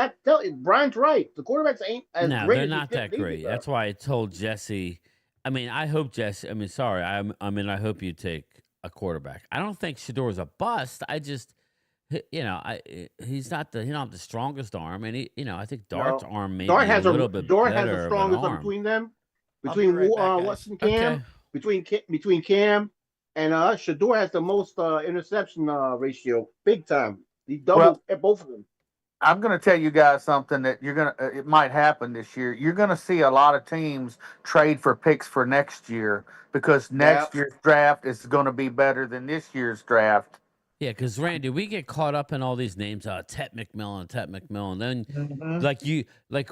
Brian's right. The quarterbacks ain't as No, great they're as not that great. That's why I told Jesse. I mean, I hope Jesse. I mean, sorry. I hope you take a quarterback. I don't think Shador's a bust. I just, he's not he don't have the strongest arm, and I think Dart's arm may be a little bit Dart better has the strongest of an arm. between them. Between Watson Cam, between Cam and Shador has the most interception ratio, big time. He doubled both of them. I'm going to tell you guys something that it might happen this year. You're going to see a lot of teams trade for picks for next year because next year's draft is going to be better than this year's draft. Yeah, because Randy, we get caught up in all these names, Tet McMillan. Then,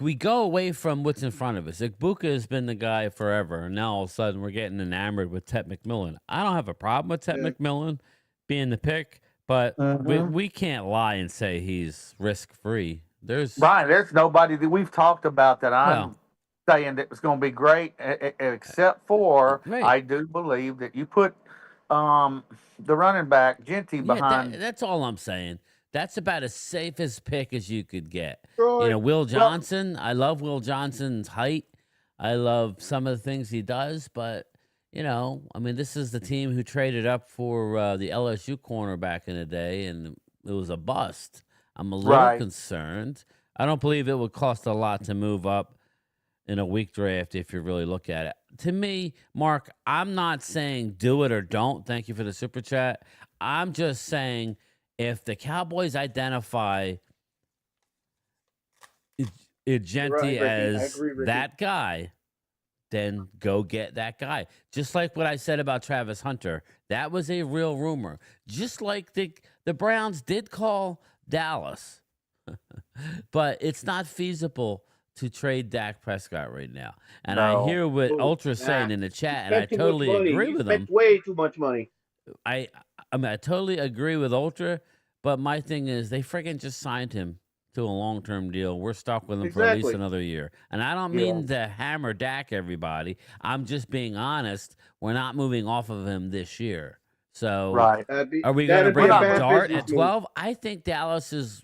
we go away from what's in front of us. Like Buka has been the guy forever, and now all of a sudden we're getting enamored with Tet McMillan. I don't have a problem with Tet McMillan being the pick, but we can't lie and say he's risk free. There's nobody that we've talked about that I'm saying that was going to be great, except for I do believe that you put the running back Genty behind. That's all I'm saying. That's about as safe as pick as you could get. Troy, Will Johnson. I love Will Johnson's height. I love some of the things he does, but this is the team who traded up for the LSU corner back in the day, and it was a bust. I'm a little concerned. I don't believe it would cost a lot to move up in a weak draft if you really look at it. To me, Mark, I'm not saying do it or don't. Thank you for the super chat. I'm just saying if the Cowboys identify Genty as that guy, then go get that guy. Just like what I said about Travis Hunter. That was a real rumor. Just like the Browns did call Dallas. But it's not feasible to trade Dak Prescott right now. And I hear what Ultra's saying in the chat, and I totally agree with him. Way too much money. I totally agree with Ultra, but my thing is they freaking just signed him to a long-term deal. We're stuck with him for at least another year. And I don't mean to hammer Dak, everybody. I'm just being honest. We're not moving off of him this year. So are we going to bring up Dart at 12? I think Dallas is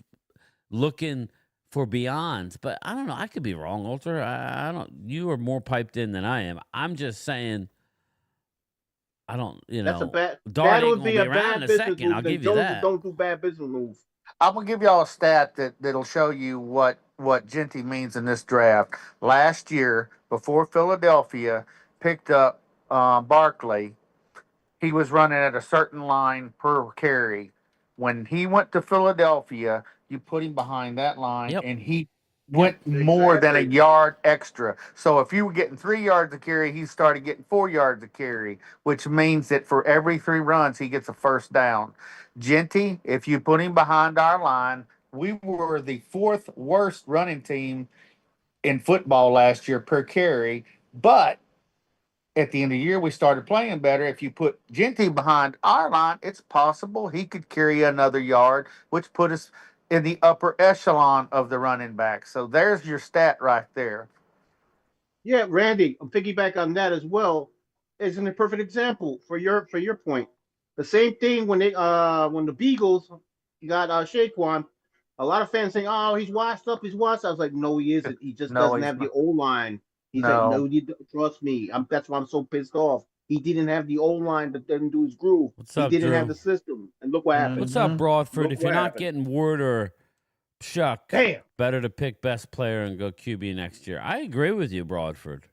looking for beyond, but I don't know. I could be wrong, Ultra. I don't. You are more piped in than I am. I'm just saying. I don't. That's a bad. Dart that would be a bad business move. I'll give you that. Don't do bad business moves. I'm gonna give y'all a stat that'll show you what Genty means in this draft. Last year, before Philadelphia picked up Barkley, he was running at a certain line per carry. When he went to Philadelphia, you put him behind that line, and he went more than a yard extra. So if you were getting 3 yards a carry, he started getting 4 yards a carry, which means that for every 3 runs, he gets a first down. Genty, if you put him behind our line, we were the 4th worst running team in football last year per carry, but at the end of the year, we started playing better. If you put Genty behind our line, it's possible he could carry another yard, which put us in the upper echelon of the running back. So there's your stat right there. Yeah, Randy, I'll piggyback on that as well. Isn't a perfect example for your point. The same thing when the Beagles got Shaquan, a lot of fans saying, "Oh, he's washed up. He's washed." I was like, "No, he isn't. He just doesn't have the O line." He said, "No, you trust me." That's why I'm so pissed off. He didn't have the O line that didn't do his groove. He didn't have the system, and look what happened. What's up, Broadford? If you're not getting Ward or Shuck, better to pick best player and go QB next year. I agree with you, Broadford.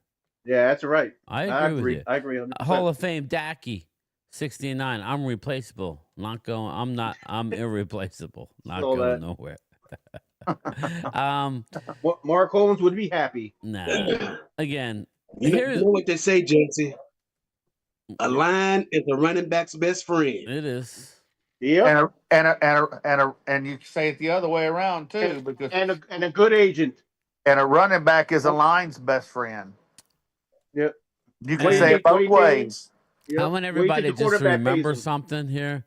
Yeah, that's right. I agree with you. I agree. Hall of Fame, Dacky, 69. I'm replaceable. Not going. I'm irreplaceable. Not going nowhere. Mark Holmes would be happy. Nah. Again, you know what they say, Jesse. A line is a running back's best friend. It is. Yeah. And you say it the other way around too, because and a good agent. And a running back is a line's best friend. Yep. You can say it both ways. Yep. I want everybody just to remember something here.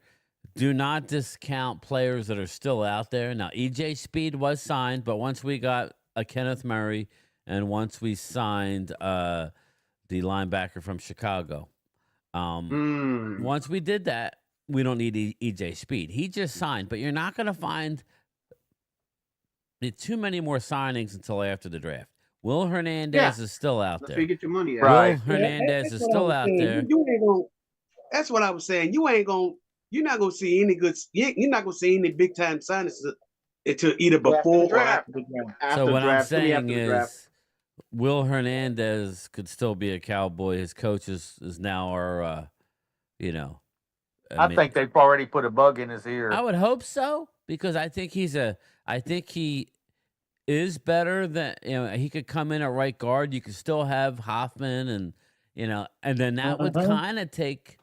Do not discount players that are still out there. Now, EJ Speed was signed, but once we got a Kenneth Murray and once we signed the linebacker from Chicago, once we did that, we don't need EJ Speed. He just signed, but you're not going to find too many more signings until after the draft. Will Hernandez is still out there. Get your money out. Right. Will Hernandez is still out there. You ain't gonna, that's what I was saying. You're not gonna see any good. You're not gonna see any big time signings until either before or after the draft. So what I'm saying is, Will Hernandez could still be a Cowboy. His coach is now our, I think they've already put a bug in his ear. I would hope so, because I think he is better than, he could come in at right guard. You could still have Hoffman and then that would kind of take,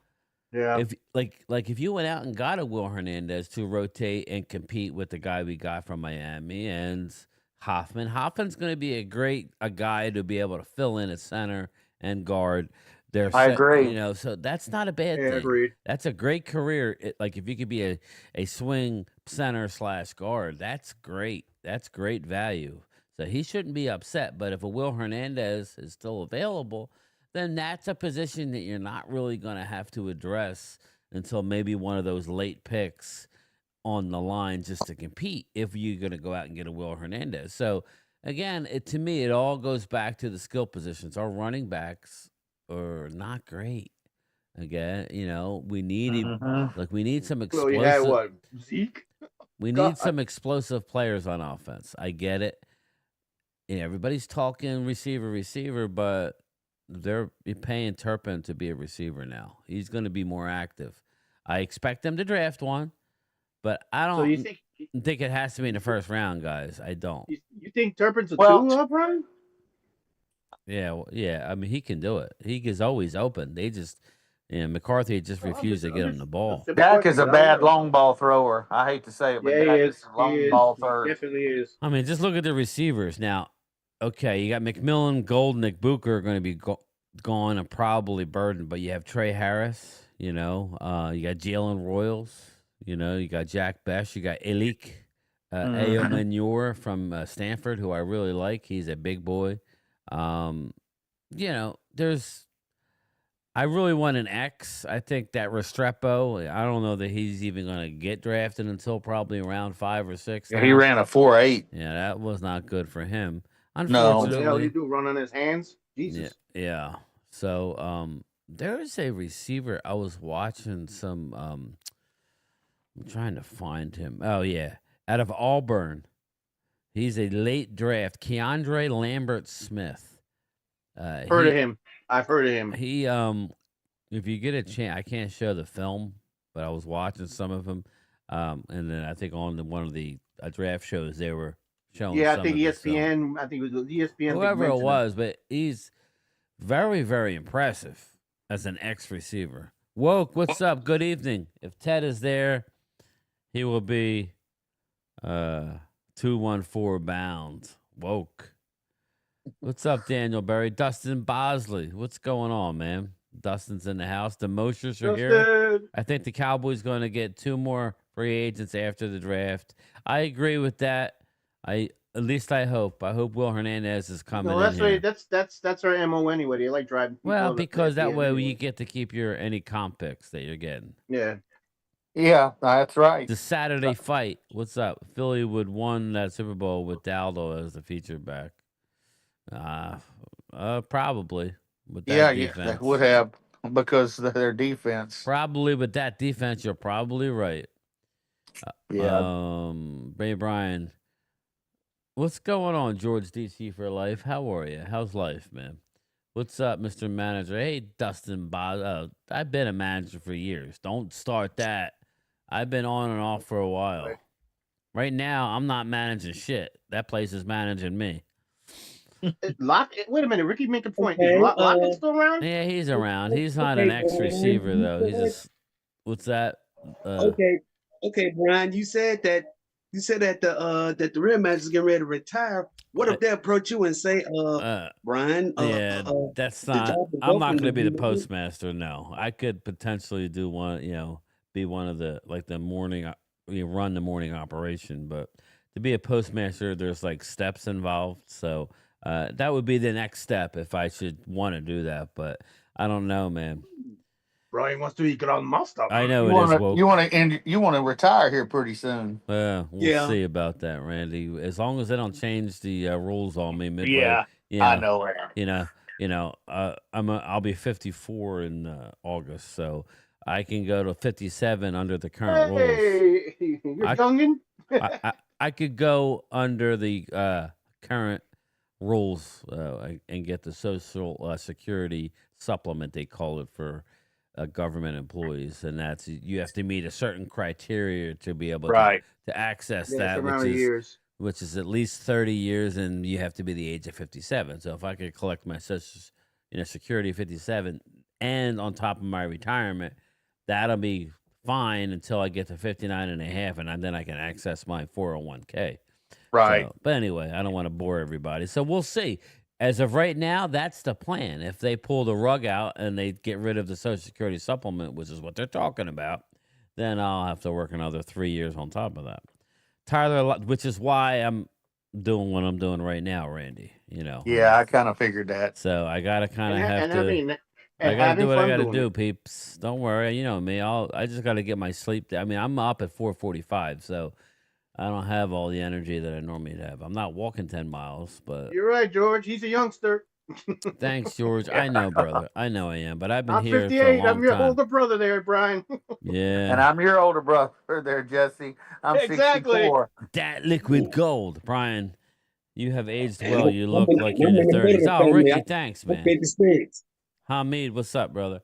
if if you went out and got a Will Hernandez to rotate and compete with the guy we got from Miami and Hoffman's going to be a guy to be able to fill in at center and guard. I agree. So that's not a bad thing. Agreed. That's a great career. If you could be a swing center / guard, that's great. That's great value. So he shouldn't be upset. But if a Will Hernandez is still available, then that's a position that you're not really going to have to address until maybe one of those late picks on the line just to compete if you're going to go out and get a Will Hernandez. So, again, to me, it all goes back to the skill positions. Our running backs are not great. Again, we need we need some explosive. Well, you had what? Zeke? We need some explosive players on offense. I get it. Everybody's talking receiver, but they're paying Turpin to be a receiver now. He's going to be more active. I expect them to draft one, but I don't think it has to be in the first round, guys. I don't. You think Turpin's a two, Brian? Yeah. I mean, he can do it. He is always open. They just, McCarthy just refused to get him the ball. Dak is a bad long ball thrower. I hate to say it, but Dak is a long ball thrower. He definitely is. I mean, just look at the receivers now. Okay, you got McMillan, Goldnick, Booker are going to be gone and probably burdened, but you have Trey Harris. You got Jalen Royals. You got Jack Besh. You got Elik Ayomanure from Stanford, who I really like. He's a big boy. I really want an X. I think that Restrepo, I don't know that he's even going to get drafted until probably around 5 or 6. Yeah, he ran a 4.8. Yeah, that was not good for him. No. Unfortunately, what the hell you do? Run on his hands? Jesus. Yeah. So, there is a receiver. I was watching some. I'm trying to find him. Oh yeah, out of Auburn. He's a late draft. Keandre Lambert Smith. Heard of him. I've heard of him. He if you get a chance, I can't show the film, but I was watching some of them. And then I think on one of the draft shows they were showing. Yeah, I think ESPN. I think it was ESPN. Whoever it was, but he's very, very impressive as an X receiver. Woke, what's up? Good evening. If Ted is there, he will be 214 bound. Woke. What's up, Daniel Berry? Dustin Bosley. What's going on, man? Dustin's in the house. The Moshers are here. I think the Cowboys going to get 2 more free agents after the draft. I agree with that. At least I hope. I hope Will Hernandez is coming. No, that's in right. That's our MO anyway. They like driving. Well, because that way you get to keep any comp picks that you're getting. Yeah, that's right. The Saturday fight. What's up? Philly would won that Super Bowl with Daldo as the feature back. Probably. With that defense. They would have because of their defense. Probably with that defense, you're probably right. Ray Bryan. What's going on, George DC for life? How are you? How's life, man? What's up, Mr. Manager? Hey, Dustin Boz. I've been a manager for years. Don't start that. I've been on and off for a while. Right now, I'm not managing shit. That place is managing me. Wait a minute, Ricky, make a point. Is Lockett still around? Yeah, he's around. He's not an X receiver though. He's just what's that? Okay, Brian. You said that You said that the rim manager's getting ready to retire. What if they approach you and say, Brian, yeah, that's not. I'm not going to be the postmaster. No, I could potentially do one. Be one of the the morning. Run the morning operation, but to be a postmaster, there's like steps involved. So that would be the next step if I should want to do that. But I don't know, man. Brian wants to be grandmaster. I know you want to retire here pretty soon. We'll see about that, Randy. As long as they don't change the rules on me midway. I know it. I'll be 54 in August, so I can go to 57 under the current rules. You're youngin'. I could go under the current rules and get the Social Security supplement, they call it, for government employees, and that's you have to meet a certain criteria to be able to access that, which is at least 30 years, and you have to be the age of 57. So if I could collect my Social Security 57 and on top of my retirement, that'll be fine until I get to 59 and a half, and then I can access my 401k. Right. So, but anyway, I don't want to bore everybody. So we'll see. As of right now, that's the plan. If they pull the rug out and they get rid of the Social Security supplement, which is what they're talking about, then I'll have to work another 3 years on top of that. Tyler, which is why I'm doing what I'm doing right now, Randy. Yeah, I kind of figured that. So I gotta kind of have to. I gotta do what I gotta do, peeps. Don't worry. You know me. I just gotta get my sleep. I mean, I'm up at 4:45, so I don't have all the energy that I normally have. I'm not walking 10 miles, but you're right, George. He's a youngster. Thanks, George. I know, brother. I know I am, but I've been here 58. for a long I'm your time. older brother there, Brian. Yeah. And I'm your older brother there, Jesse. I'm 64. That liquid gold, Brian. You have aged well. You look like you're in your 30s. Oh, Ricky, thanks, man. Hamid, what's up, brother?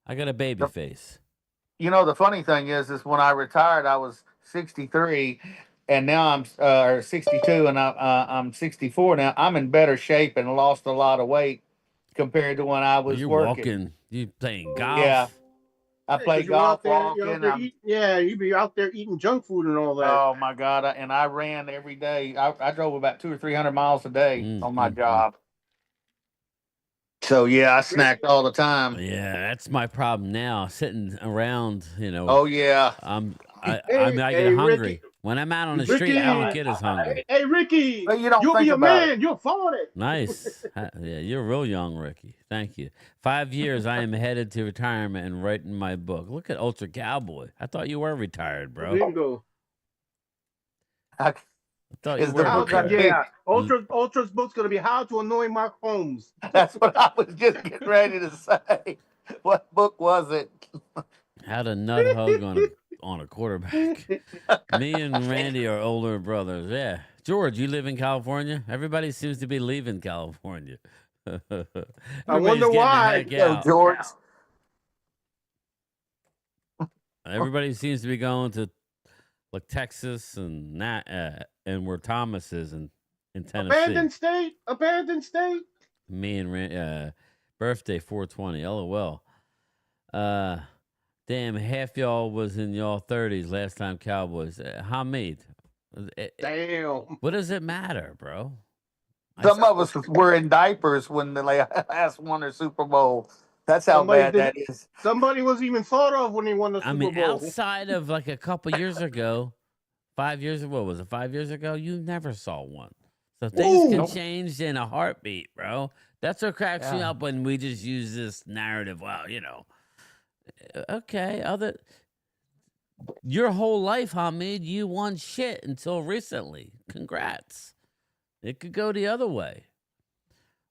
I got a baby face. The funny thing is when I retired, I was 63, and now I'm 62, and I'm 64 now. I'm in better shape and lost a lot of weight compared to when I was You're working. walking. You playing golf? Yeah, I play golf, walking. You be out there eating junk food and all that. Oh my God! And I ran every day. I drove about 200 or 300 miles a day on my job. So yeah, I snacked all the time. Yeah, that's my problem now. Sitting around, Oh yeah. I get hungry. Ricky. When I'm out on the street, I don't get as hungry. Hey, Ricky, but you'll be a man. You'll follow it. Nice. Yeah, you're real young, Ricky. Thank you. 5 years, I am headed to retirement and writing my book. Look at Ultra Cowboy. I thought you were retired, bro. Bingo. I thought you were retired. Yeah, Ultra's book's going to be How to Annoy Mark Holmes. That's what I was just getting ready to say. What book was it? How to nut hug on a quarterback. Me and Randy are older brothers. Yeah. George, you live in California? Everybody seems to be leaving California. I wonder why. George. Everybody seems to be going to Texas and where Thomas is in Tennessee. Abandoned state. Me and Randy, birthday 420. LOL. Damn, half y'all was in y'all 30s last time Cowboys. Hamid. Damn. What does it matter, bro? Some of us were in diapers when they last won their Super Bowl. That's how bad that is. Somebody was even thought of when he won the Super Bowl. Outside of a couple years ago, 5 years ago, what was it, 5 years ago? You never saw one. So things can change in a heartbeat, bro. That's what cracks me up when we just use this narrative. Well, okay, your whole life, Hamid, you won shit until recently. Congrats. It could go the other way.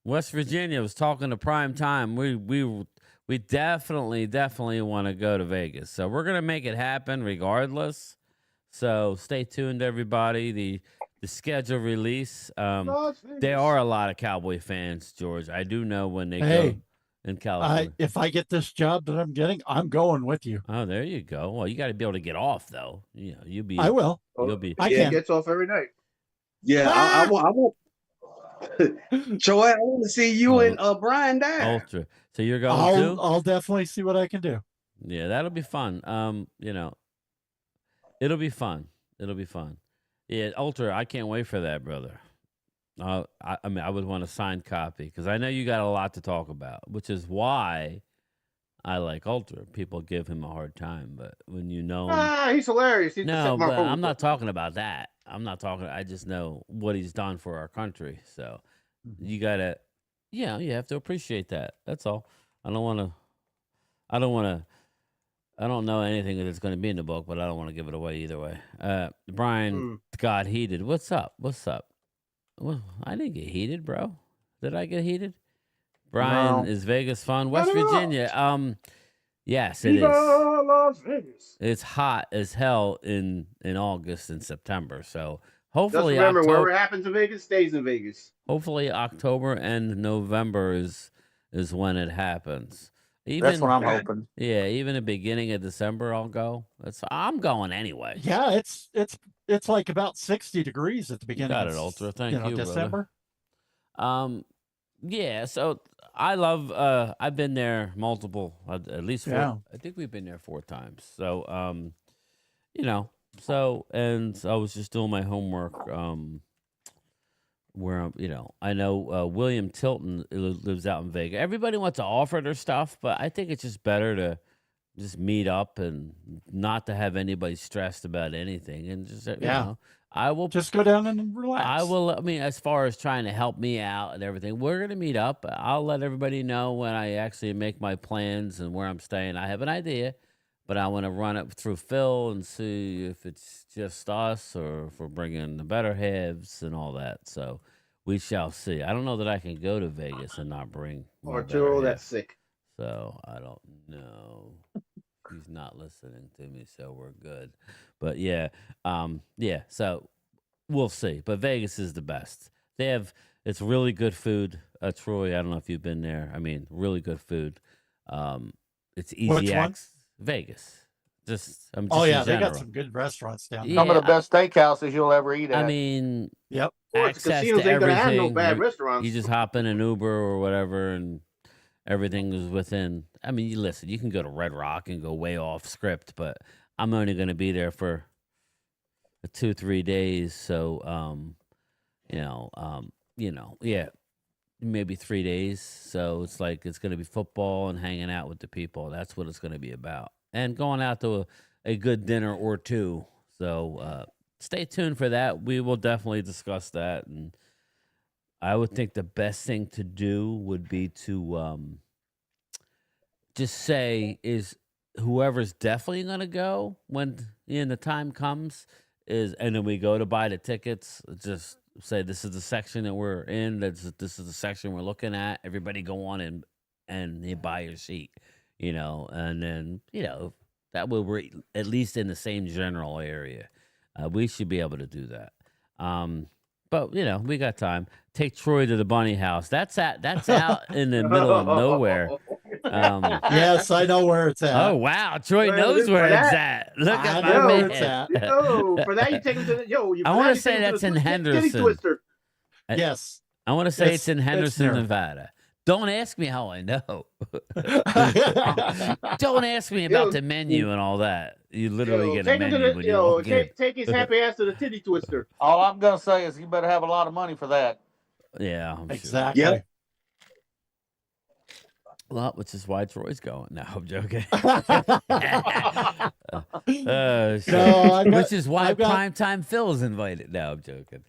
West Virginia was talking to Prime Time. We definitely want to go to Vegas. So we're gonna make it happen regardless. So stay tuned, everybody. The schedule release. There are a lot of Cowboy fans, George. I do know when they go in California. If I get this job that I'm getting, I'm going with you. Oh, there you go. Well, you got to be able to get off, though. You'll be. I will. You'll be. I can. Gets off every night. Yeah, I want. Joy, I want to see you and Brian there. Ultra. So you're going too? I'll definitely see what I can do. Yeah, that'll be fun. It'll be fun. It'll be fun. Yeah, Ultra, I can't wait for that, brother. I mean, I would want a signed copy because I know you got a lot to talk about, which is why I like Ultra. People give him a hard time, but when you know him, He's hilarious. He's no, but I'm not talking about that. I'm not talking. I just know what he's done for our country. So you gotta, yeah, you have to appreciate that. That's all. I don't want to. I don't want to. I don't know anything that's going to be in the book, but I don't want to give it away either way. Brian got heated. What's up? What's up? Well, I didn't get heated, bro. Did I get heated? Brian, No. is Vegas fun? West No. Virginia. Yes, it Viva is. Las Vegas. It's hot as hell in August and September. So hopefully, just remember, whatever happens in Vegas stays in Vegas. Hopefully, October and November is when it happens. That's what I'm hoping. Yeah, even the beginning of December, I'll go. I'm going anyway. Yeah, it's like about 60 degrees at the beginning. Got it, Ultra. Thank you, December. Brother. Yeah. So I love. I've been there multiple, at least 4. Yeah. I think we've been there 4 times. So, and I was just doing my homework. Where I know William Tilton lives out in Vegas. Everybody wants to offer their stuff, but I think it's just better to just meet up and not to have anybody stressed about anything, and just I will just go down and relax. I will. I mean, as far as trying to help me out and everything, we're gonna meet up. I'll let everybody know when I actually make my plans and where I'm staying. I have an idea, but I want to run it through Phil and see if it's just us or if we're bringing the better halves and all that. So we shall see. I don't know that I can go to Vegas and not bring Arturo, that's sick. So I don't know. He's not listening to me, so we're good. But yeah, so we'll see. But Vegas is the best. It's really good food. Troy, I don't know if you've been there. I mean, really good food. It's easy access. Vegas. They got some good restaurants down there. Some of the best steakhouses you'll ever eat at. I mean, yep. Access to everything. Gonna have no bad restaurants. You just hop in an Uber or whatever, and everything is within. I mean, you can go to Red Rock and go way off script, but I'm only going to be there for 2-3 days, so maybe 3 days. So it's like it's going to be football and hanging out with the people. That's what it's going to be about. And going out to a good dinner or two. So stay tuned for that. We will definitely discuss that. And I would think the best thing to do would be to just say is whoever's definitely going to go when the time comes and then we go to buy the tickets. Just say this is the section that we're in. This is the section we're looking at. Everybody go on and you buy your seat. And then, that way we're at least in the same general area. We should be able to do that. But, we got time. Take Troy to the bunny house. That's out in the middle of nowhere. Yes, I know where it's at. Oh, wow. Troy knows where it's at. Look at my man. It's at. For that, you take him to I want to say that's in Henderson. Yes. I want to say it's in Henderson, Nevada. Don't ask me how I know. Don't ask me about the menu and all that. You literally get a menu when you walk in. Take his happy ass to the titty twister. All I'm going to say is you better have a lot of money for that. Yeah. Exactly. Sure. Yep. Well, which is why Troy's going. No, I'm joking. Which is why Primetime Phil is invited. No, I'm joking.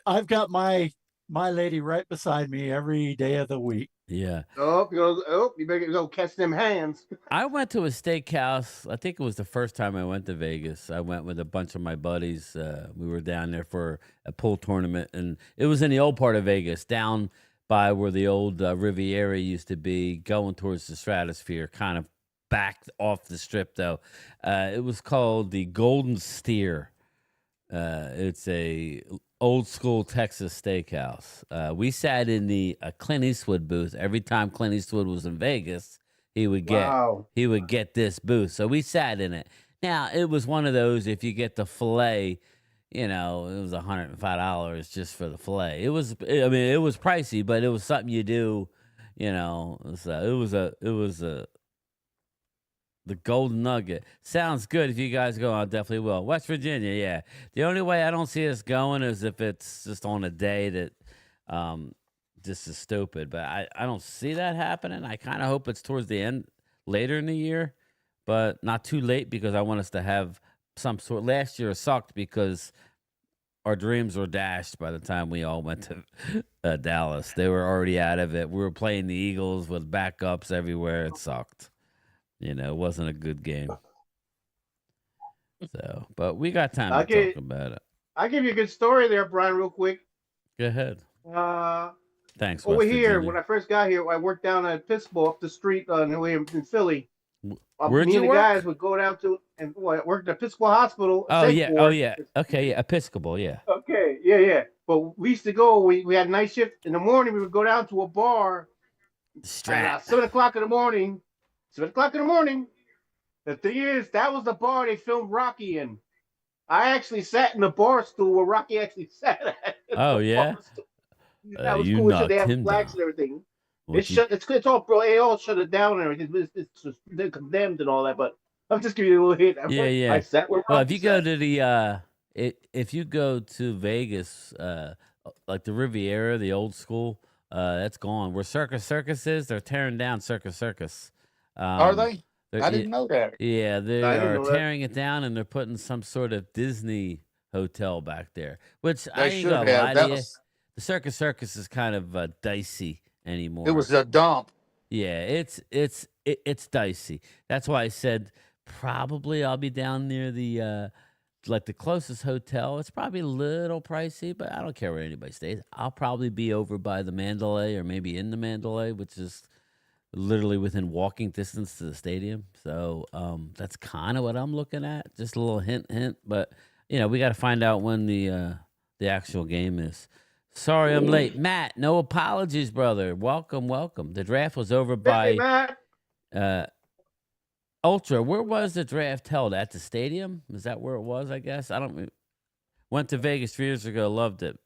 I've got my lady right beside me every day of the week. Yeah. You better go catch them hands. I went to a steakhouse. I think it was the first time I went to Vegas. I went with a bunch of my buddies. We were down there for a pool tournament, and it was in the old part of Vegas, down by where the old Riviera used to be, going towards the Stratosphere, kind of back off the strip, though. It was called the Golden Steer. It's a old school Texas steakhouse. We sat in the Clint Eastwood booth. Every time Clint Eastwood was in Vegas, he would get this booth. So we sat in it. Now, it was one of those, if you get the filet, it was $105 just for the filet. It was pricey, but it was something you do, So it was The Golden Nugget. Sounds good. If you guys go, I definitely will. West Virginia, yeah. The only way I don't see us going is if it's just on a day that just is stupid. But I don't see that happening. I kind of hope it's towards the end, later in the year, but not too late because I want us to have some sort. Last year sucked because our dreams were dashed by the time we all went to Dallas. They were already out of it. We were playing the Eagles with backups everywhere. It sucked. You know, it wasn't a good game. So, but we got time to talk about it. I'll give you a good story there, Brian, real quick. Go ahead. Thanks. Over here, when I first got here, I worked down at Episcopal up the street in Philly. Where'd me you and work? The guys would go down to and I worked at Episcopal Hospital. Oh yeah. Oh yeah. Okay. Yeah. Episcopal. Yeah. Okay. Yeah. Yeah. But we used to go. We had night shift in the morning. We would go down to a bar. At 7 o'clock in the morning. 7 o'clock in the morning. The thing is, that was the bar they filmed Rocky in. I actually sat in the bar stool where Rocky actually sat at. Oh yeah. That was cool. They have flags and everything. It's all, bro. They all shut it down and everything. They're condemned and all that. But I'm just giving you a little hint. Yeah. I sat where well, if you go to the if you go to Vegas, like the Riviera, the old school, that's gone. Where Circus is, they're tearing down Circus. Are they? I didn't know that. Yeah, they are tearing it down and they're putting some sort of Disney hotel back there. Which I ain't gonna lie to you. The Circus is kind of dicey anymore. It was a dump. Yeah, it's dicey. That's why I said probably I'll be down near the like the closest hotel. It's probably a little pricey, but I don't care where anybody stays. I'll probably be over by the Mandalay or maybe in the Mandalay, which is literally within walking distance to the stadium. So that's kind of what I'm looking at. Just a little hint. But you know, we got to find out when the actual game is. Sorry I'm late. Matt, no apologies, brother. Welcome. The draft was over by Ultra. Where was the draft held? At the stadium? Is that where it was, I guess? Went to Vegas 3 years ago, loved it.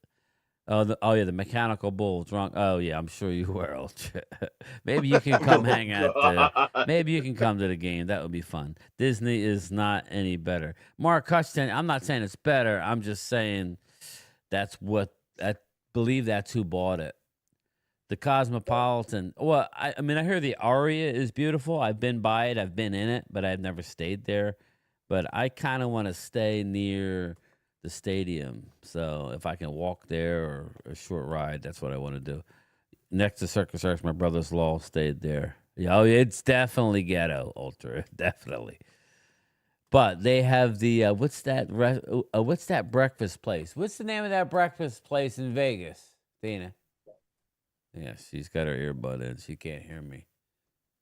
Oh yeah, the Mechanical Bull drunk. Oh yeah, I'm sure you were, Ultra. Maybe you can come hang out. Maybe you can come to the game. That would be fun. Disney is not any better. Mark Hutchinson, I'm not saying it's better. I'm just saying that's what I believe that's who bought it. The Cosmopolitan. Well, I mean, I hear the Aria is beautiful. I've been by it. I've been in it, but I've never stayed there. But I kind of want to stay near the stadium. So if I can walk there or a short ride, that's what I want to do. Next to Circus, my brother's-in-law stayed there. Yeah, oh, it's definitely ghetto, Ultra. Definitely. But they have the what's that breakfast place? What's the name of that breakfast place in Vegas, Dina? Yeah, she's got her earbud in. She can't hear me.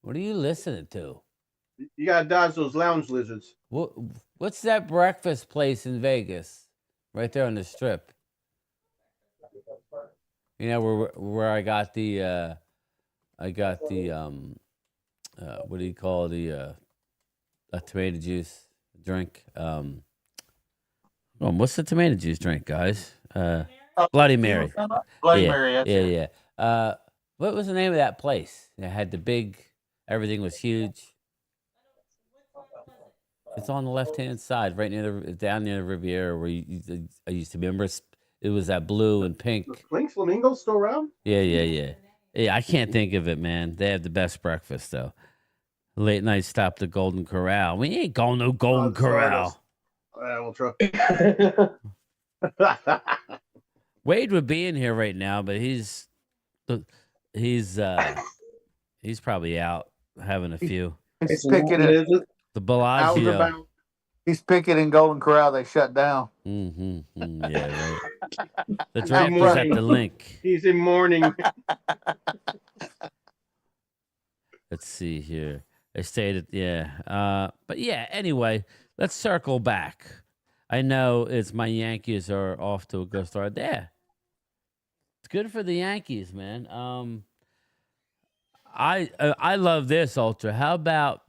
What are you listening to? You gotta dodge those lounge lizards. What's that breakfast place in Vegas? Right there on the Strip. You know where I got the what do you call a tomato juice drink? What's the tomato juice drink, guys? Bloody Mary. Bloody Mary. Yeah. What was the name of that place? It had everything was huge. It's on the left-hand side, right down near the Riviera where I used to remember. It was that blue and pink. The Pink Flamingo still around? Yeah. Yeah, I can't think of it, man. They have the best breakfast, though. Late night stop at the Golden Corral. We ain't going no Golden Corral. We'll try. Wade would be in here right now, but he's probably out having a few. He's picking it. The Bellagio. He's picking in Golden Corral. They shut down. Mm-hmm. Yeah, right. The draft is at the link. He's in mourning. Let's see here. I stated, yeah. But yeah, anyway, let's circle back. I know my Yankees are off to a good start. There. It's good for the Yankees, man. I love this, Ultra. How about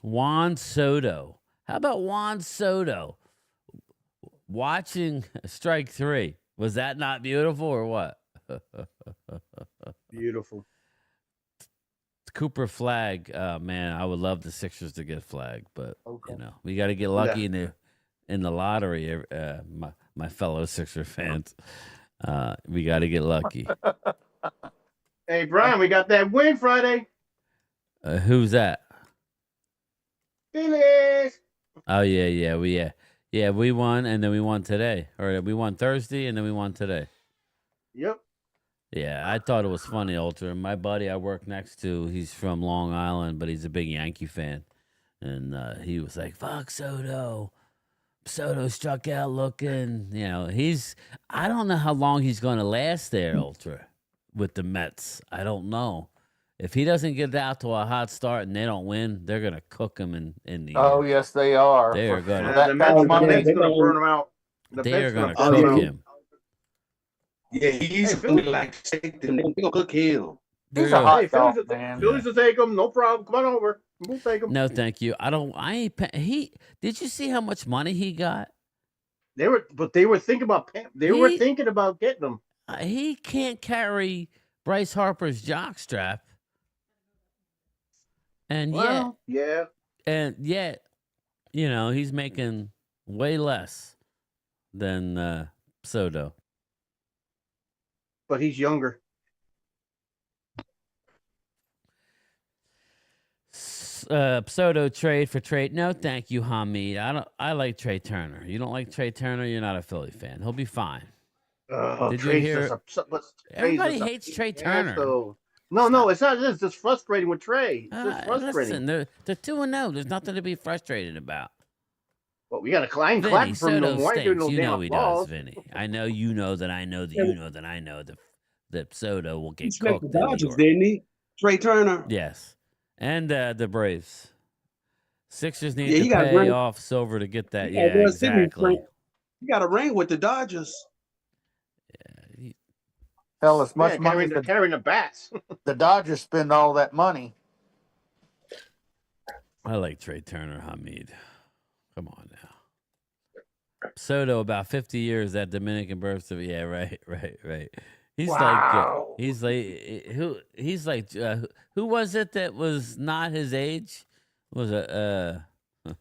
Juan Soto? Watching strike 3. Was that not beautiful or what? Beautiful. Cooper Flag, man, I would love the Sixers to get Flag, but Okay. we got to get lucky in the lottery. My fellow Sixer fans, we got to get lucky. Hey, Brian, we got that win Friday. Who's that? Phillies. Oh yeah, we won, and then we won today, or we won Thursday, and then we won today. Yep. Yeah, I thought it was funny, Ultra. My buddy I work next to, he's from Long Island, but he's a big Yankee fan, and he was like, "Fuck Soto." Soto struck out looking. I don't know how long he's going to last there, Ultra, with the Mets. I don't know. If he doesn't get out to a hot start and they don't win, they're going to cook him in the Oh, yes, they are. They are going to. The Mets going to burn him out. They are going to cook him. Yeah, he's going to be like, they're going to cook him. He's a hot dog, man. Phillies will take him. No problem. Come on over. We'll take him. No, thank you. Did you see how much money he got? They were thinking about getting him. He can't carry Bryce Harper's jockstrap. And yet, he's making way less than Soto. But he's younger. Soto trade for trade. No, thank you, Hamid. I like Trey Turner. You don't like Trey Turner, you're not a Philly fan. He'll be fine. Did you hear? Everybody hates Trey Turner. No, it's not. It's just frustrating with Trey. It's just frustrating. Listen, they're 2-0. There's nothing to be frustrated about. Well, we got to clap for him no more. He does, Vinny. I know you know that I know that you know that I know that Soto will get cooked. The Dodgers, didn't he? Trey Turner. Yes. And the Braves. Sixers need to pay off Silver to get that. Yeah, exactly. You got a ring with the Dodgers. Yeah. Hell, as much money as carrying the bats. The Dodgers spend all that money. I like Trey Turner, Hamid. Come on now. Soto, about 50 years, that Dominican birth certificate. Yeah, right. He's who was it that was not his age? Was it it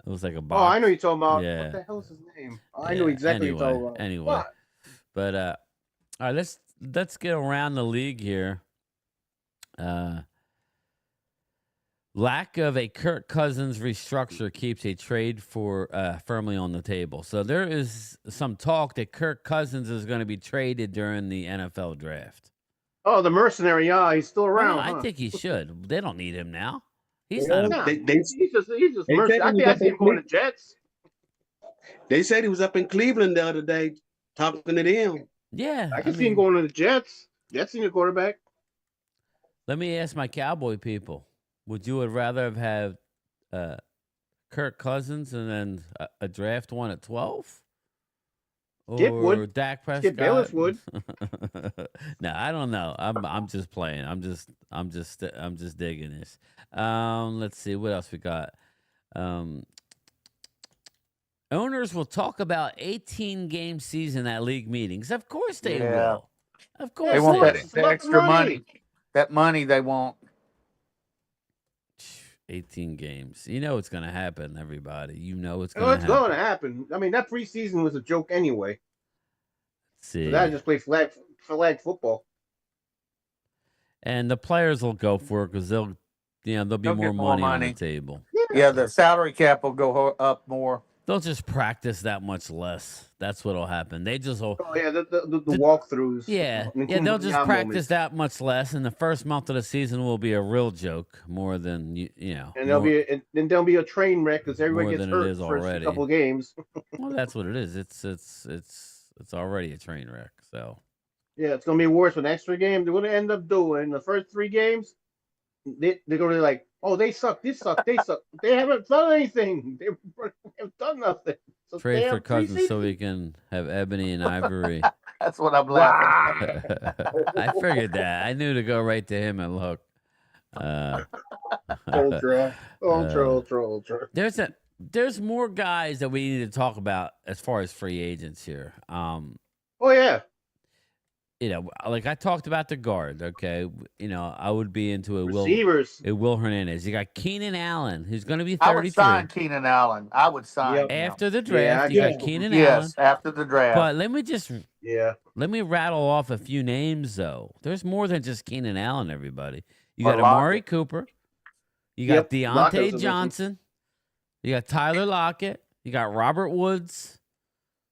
was like a box. Oh, I know you're talking about. Yeah. What the hell is his name? I know exactly what you're talking about. Anyway. But all right, let's get around the league here. Lack of a Kirk Cousins restructure keeps a trade for firmly on the table. So there is some talk that Kirk Cousins is going to be traded during the NFL draft. Oh, the mercenary, yeah, he's still around. Well, I think he should. They don't need him now. He's not. He's just mercenary. I think I see him going to Jets. They said he was up in Cleveland the other day talking to them. Yeah, I can see him going to the Jets. Jets need a quarterback. Let me ask my Cowboy people. Would you rather have had Kirk Cousins and then a draft one at 12? Skip would. Dak Prescott? Skip Bayless would. No, I don't know. I'm just playing. I'm just digging this. Let's see what else we got. Owners will talk about 18-game season at league meetings. Of course they will. Of course they want that extra money. That money they want. 18 games. You know it's going to happen, everybody. You know it's going to happen. I mean, that preseason was a joke anyway. Let's see. So that just play flag football. And the players will go for it because there'll be more money on the table. Yeah, the salary cap will go up more. They'll just practice that much less. That's what'll happen. They just will. Oh yeah, the walkthroughs. Yeah, they'll just practice that much less, and the first month of the season will be a real joke more than you know. And there'll be a train wreck because everybody gets hurt for a couple games. Well, that's what it is. It's already a train wreck. So yeah, it's gonna be worse with extra games. They're gonna end up doing the first 3 games. They're gonna be like, oh, they suck. This suck. They suck. They haven't done anything. They haven't done nothing. So trade for Cousins so we can have Ebony and Ivory. That's what I'm laughing at. I figured that. I knew to go right to him and look. Ultra. There's more guys that we need to talk about as far as free agents here. Oh yeah. like I talked about the guard. Okay, I would be into a receivers. Will Hernandez. You got Keenan Allen, who's going to be 33. I would sign Keenan Allen. I would sign him. After the draft. You got Keenan Allen. Yes, after the draft. But let me rattle off a few names though. There's more than just Keenan Allen. Everybody, you got Amari Cooper, you got Deontay Johnson, you got Tyler Lockett, you got Robert Woods,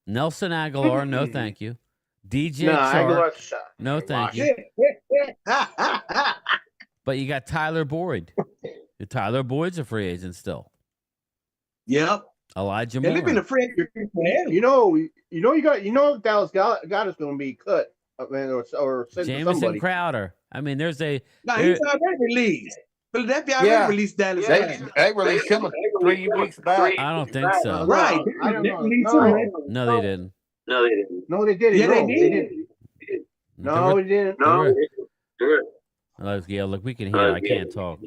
Nelson Aguilar. No, thank you. DJ Chark. No, thank you. But you got Tyler Boyd. Tyler Boyd's a free agent still. Yep. Elijah Moore. They've been a free agent. Dallas got is going to be cut. Or Jamison Crowder. I mean, there's a. No, he's already released. Philadelphia already released Dallas. They released him 3 weeks back. I don't think so. Right. No, they didn't. No, they didn't. Yeah, they did. No, they didn't. Yeah, look, we can hear. I can't talk.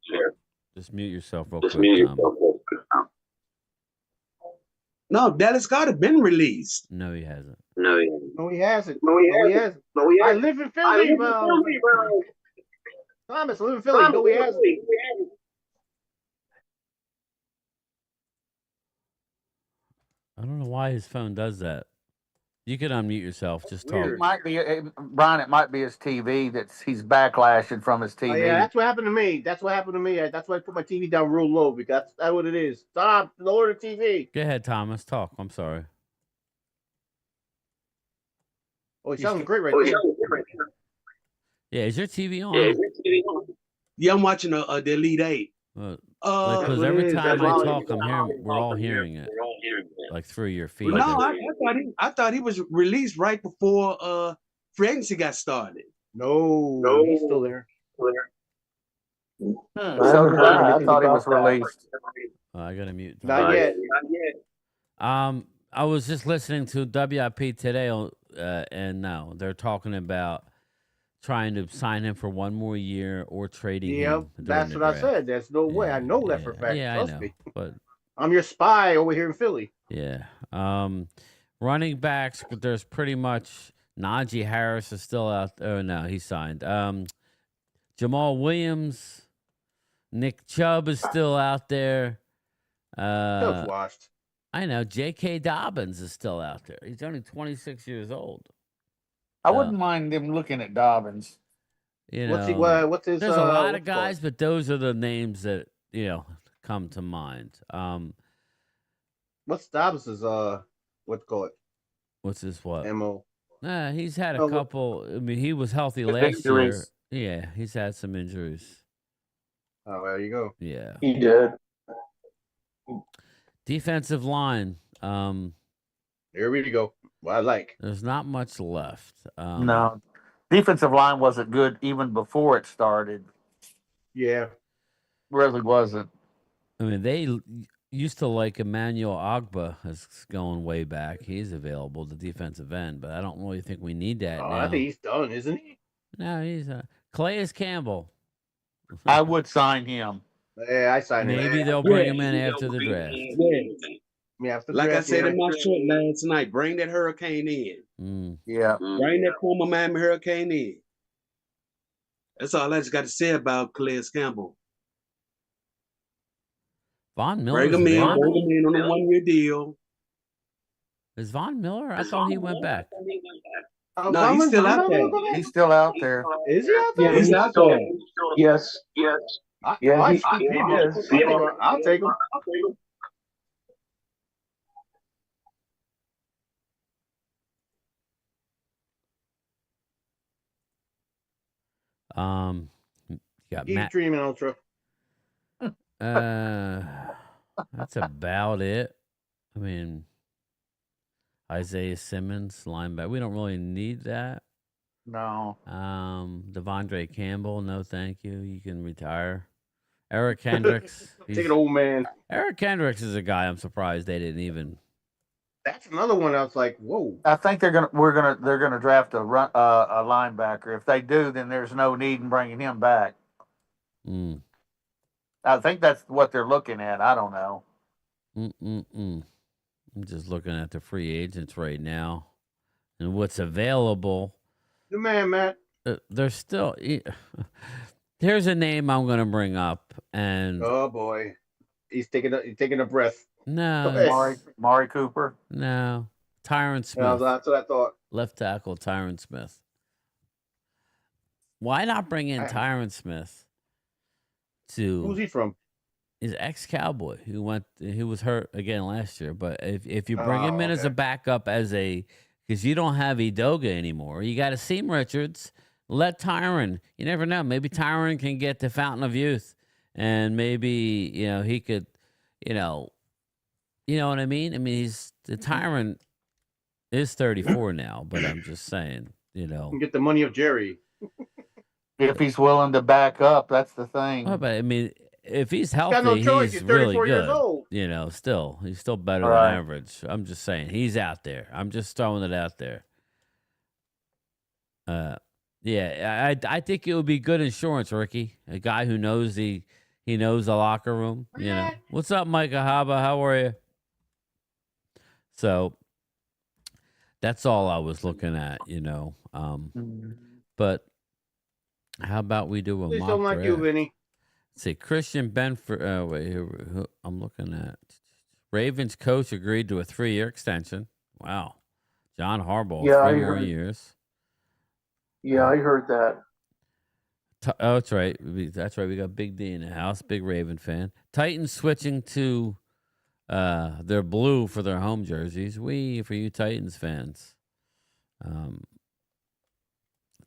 Sure. Just mute yourself real quick. No, Dallas Scott has been released. No, he hasn't. No, he hasn't. I live in Philly, bro. Thomas, I live in Philly. No, he hasn't. I don't know why his phone does that. You can unmute yourself. Just talk. It might be, Brian. It might be his TV he's backlashing from his TV. Oh, yeah, that's what happened to me. That's why I put my TV down real low because that's what it is. Stop, lower the TV. Go ahead, Thomas. Talk. I'm sorry. Oh, he sounds great right there. Yeah, is your TV on? Yeah, I'm watching the Elite Eight. Because every time I talk, we're all hearing it. Like through your feed. No, I thought he was released right before free agency got started. No, he's still there. I thought he was released. I gotta mute. Not yet. I was just listening to WIP today, and no, they're talking about trying to sign him for 1 more year or trading him. That's what I said. There's no way. I know that for a fact. Yeah, Trust I know. me. But I'm your spy over here in Philly. Yeah. Running backs, there's pretty much Najee Harris is still out. Oh, no, he signed. Jamal Williams, Nick Chubb is still out there. Chubb's washed. I know. J.K. Dobbins is still out there. He's only 26 years old. I wouldn't mind them looking at Dobbins. What's his? There's a lot of guys, but those are the names that come to mind. What's Dobbins' What's his what? MO? He's had a couple. I mean, he was healthy last year. Yeah, he's had some injuries. Oh, there you go. Yeah, he did. Defensive line. There we go. Well, I like. There's not much left. No, defensive line wasn't good even before it started. Yeah, really wasn't. I mean, they used to like Emmanuel Ogbah is going way back. He's available, the defensive end, but I don't really think we need that now. I think he's done, isn't he? No, he's Calais Campbell. I would sign him. Yeah, I signed him. Maybe they'll bring him in after the draft. Like I said in my short last night, bring that hurricane in. Yeah. Bring that former Miami Hurricane in. That's all I just got to say about Calais Campbell. Von Miller. Bring him in on a 1-year deal. Is Von Miller? I thought he went back. No, he's still out there. He's still out there. Is he out there? Yeah, he's out there. Yes. I'll take him. You got Keep Matt. dreaming, Ultra. That's about it. I mean, Isaiah Simmons, linebacker. We don't really need that. No. Devondre Campbell, no thank you. You can retire. Eric Kendricks. Take it, old man. Eric Kendricks is a guy I'm surprised they didn't even. That's another one I was like, whoa. I think they're gonna draft a linebacker. If they do, then there's no need in bringing him back. I think that's what they're looking at. I don't know. I'm just looking at the free agents right now. and what's available. The man, Matt. There's still. Here's a name I'm going to bring up, and oh boy, he's taking a breath. no, Mari Cooper. No, Tyron Smith. Yeah, that's what I thought. Left tackle Tyron Smith. Why not bring in Tyron Smith? Who's he from? He's ex-Cowboy who was hurt again last year. But if you bring him in as a backup, because you don't have Edoga anymore, you got to Seam Richards. Let Tyron. You never know. Maybe Tyron can get the fountain of youth, and maybe he could. You know what I mean? I mean, Tyron is 34 now, but I'm just saying. Get the money of Jerry. If he's willing to back up, that's the thing. Well, but I mean, if he's healthy, got no choice. he's 34 really years good. old. He's still better than average. I'm just saying, he's out there. I'm just throwing it out there. Yeah, I think it would be good insurance, Ricky. A guy who knows he knows the locker room. What's up, Micah Haba? How are you? So that's all I was looking at. But how about we do a Please mock don't like draft? you, Vinny. Let's see, Christian Benford. Wait, here I'm looking at. Ravens coach agreed to a 3-year extension. Wow, John Harbaugh, 3 more years. Yeah, I heard that. Oh, that's right. That's right. We got Big D in the house. Big Raven fan. Titans switching to their blue for their home jerseys. For you Titans fans.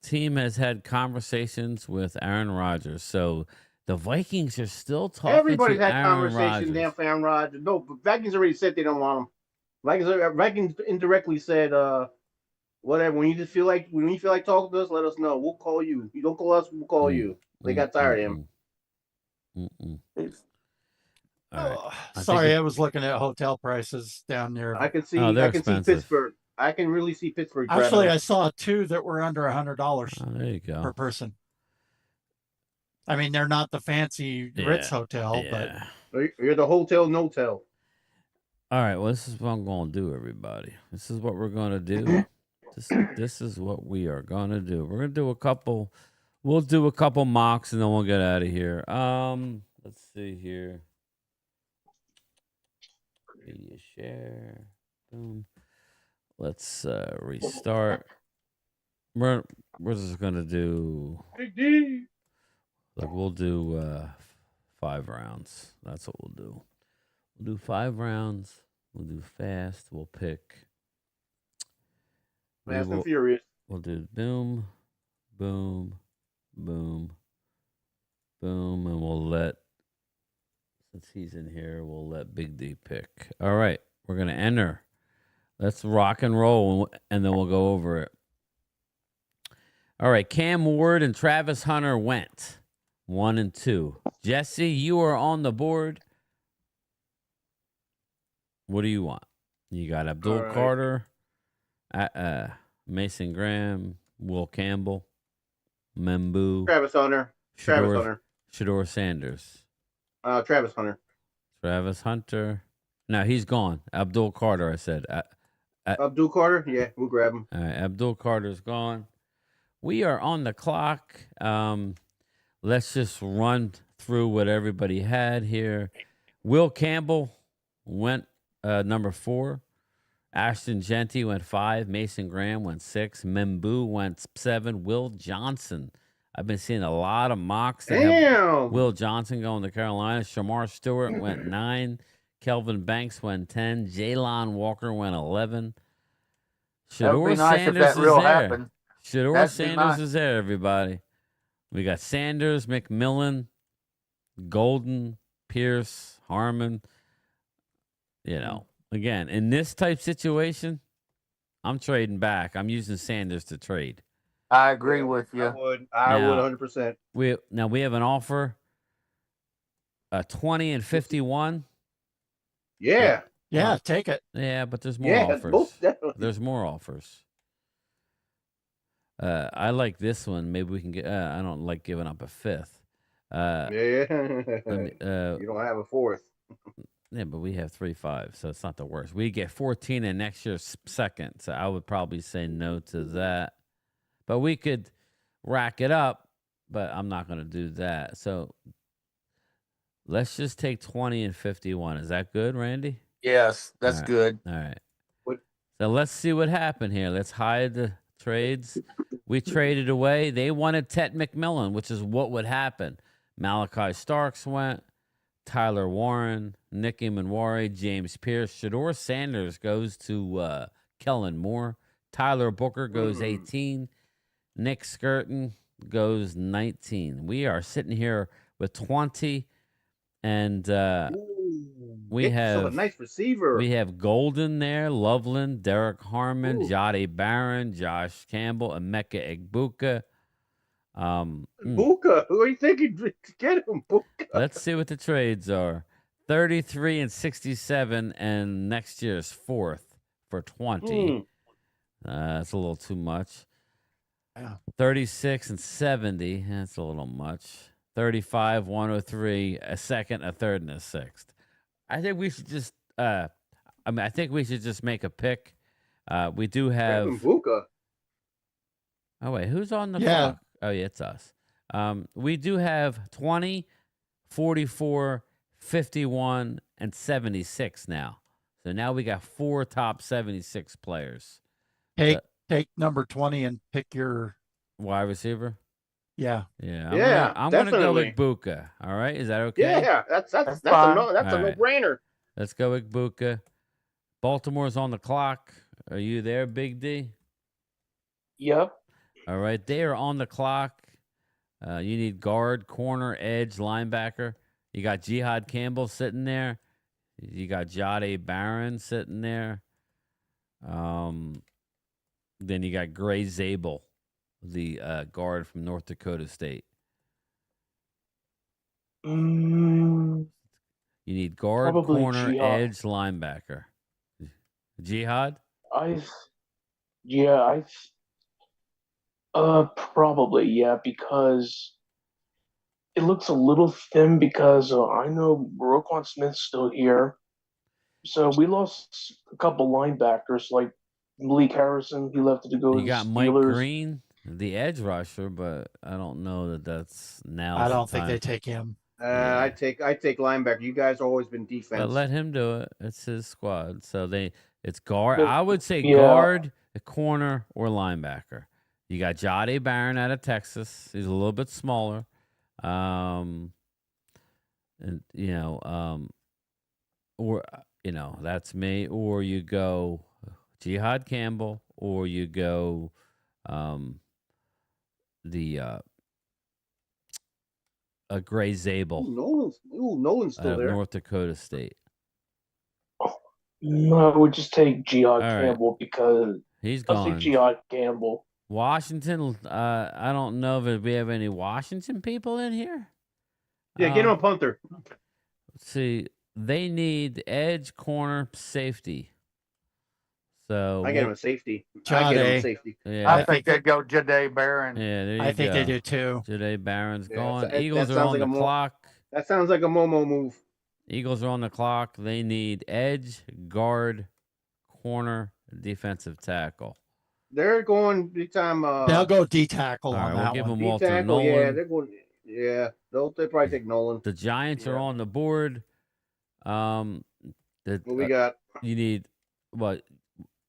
Team has had conversations with Aaron Rodgers. So the Vikings are still talking Everybody's to had Aaron conversations Rodgers. for Aaron Rodgers. No, but Vikings already said they don't want him. Vikings indirectly said, whatever. When you feel like talking to us, let us know. We'll call you. You don't call us, we'll call you. They got tired of him. All right. Sorry, I was looking at hotel prices down there. I can see. they're I can expensive. see Pittsburgh. I can really see Pittsburgh. Actually, I saw 2 that were under $100 Oh, there you go. per person. I mean, they're not the fancy Ritz hotel, but you're the hotel no-tel. All right. Well, this is what I'm going to do, everybody. This is what we're going to do. This is what we are going to do. We're going to do a couple. We'll do a couple mocks and then we'll get out of here. Let's see here. Media share. Boom. Let's restart. We're just gonna do. Like we'll do 5 rounds. That's what we'll do. We'll do 5 rounds. We'll do fast. We'll pick. Fast and Furious. We'll do boom, boom, boom, boom, and we'll let. Since he's in here, we'll let Big D pick. All right, we're gonna enter. Let's rock and roll, and then we'll go over it. All right, Cam Ward and Travis Hunter went 1 and 2. Jesse, you are on the board. What do you want? You got Abdul Carter, Mason Graham, Will Campbell, Membu, Travis Hunter, Shador Sanders, Travis Hunter. Travis Hunter. No, he's gone. Abdul Carter, I said. Abdul Carter? Yeah, we'll grab him. All right, Abdul Carter's gone. We are on the clock. Let's just run through what everybody had here. Will Campbell went number 4. Ashton Genty went 5. Mason Graham went 6. Membu went 7. Will Johnson. I've been seeing a lot of mocks that have Will Johnson going to Carolina. Shamar Stewart went 9. Kelvin Banks went 10. Jaylon Walker went 11. Shador Sanders is there. Shador Sanders is there, everybody. We got Sanders, McMillan, Golden, Pierce, Harmon. Again, in this type situation, I'm trading back. I'm using Sanders to trade. I agree with you. I would 100%. We have an offer. 20 and 51. Yeah. Yeah, take it. Yeah, but there's more offers. There's more offers. I like this one. Maybe we can get. I don't like giving up a 5th. You don't have a 4th. Yeah, but we have 3-5, so it's not the worst. We get 14 in next year's second, so I would probably say no to that. But we could rack it up, but I'm not going to do that. So let's just take 20 and 51. Is that good, Randy? Yes, that's All right. good. All right. What? So let's see what happened here. Let's hide the trades. We traded away. They wanted Ted McMillan, which is what would happen. Malachi Starks went. Tyler Warren, Nicky Manwari, James Pierce. Shador Sanders goes to Kellen Moore. Tyler Booker goes 18. Nick Skirton goes 19. We are sitting here with 20, and we have a nice receiver. We have Golden there, Loveland, Derek Harmon, Jade Barron, Josh Campbell, Emeka Egbuka. Buka, who are you thinking? Get him, Buka. Let's see what the trades are. 33 and 67, and next year's 4th for 20. That's a little too much. Yeah. 36 and 70. That's a little much. 35, 103, a second, a third, and a sixth. I think we should just. I think we should just make a pick. We do have. Buka. Oh wait, who's on the clock? Oh yeah, it's us. We do have 20, 44, 51, and 76 now. So now we got 4 top 76 players. Take number 20 and pick your wide receiver. Yeah. I'm gonna go with Buka. All right, is that okay? Yeah, that's a no-brainer. Let's go with Buka. Baltimore's on the clock. Are you there, Big D? Yep. All right, they are on the clock. You need guard, corner, edge, linebacker. You got Jihad Campbell sitting there. You got Jade Barron sitting there. Then you got Gray Zabel, the guard from North Dakota State. You need guard, corner, Jihad. edge, linebacker. Jihad? Probably, yeah, because it looks a little thin because I know Roquan Smith's still here. So we lost a couple linebackers like Malik Harrison. He left to go to the Steelers. You got Mike Green, the edge rusher, but I don't know that's now. I don't think they take him. I take linebacker. You guys have always been defense. But let him do it. It's his squad. So it's guard. I would say guard, a corner, or linebacker. You got Jade Barron out of Texas. He's a little bit smaller. And or that's me. Or you go Jihad Campbell, or you go Gray Zabel. Nolan's still there. North Dakota State. No, I would just take Jihad Campbell because he's gone. I'll take Jihad Campbell. Washington, I don't know if we have any Washington people in here. Yeah, get him a punter. Let's see. They need edge, corner, safety. So I get him a safety. Yeah, I think they'd go Jade Barron. Yeah, there you I think they do too. Jade Barron's gone. Eagles are on the clock. That sounds like a Momo move. Eagles are on the clock. They need edge, guard, corner, defensive tackle. They're going big time. They'll go D tackle on that we'll give one. them Walter Nolan. Yeah, they're going. Yeah, they'll probably take Nolan. The Giants are on the board. What we got? You need what?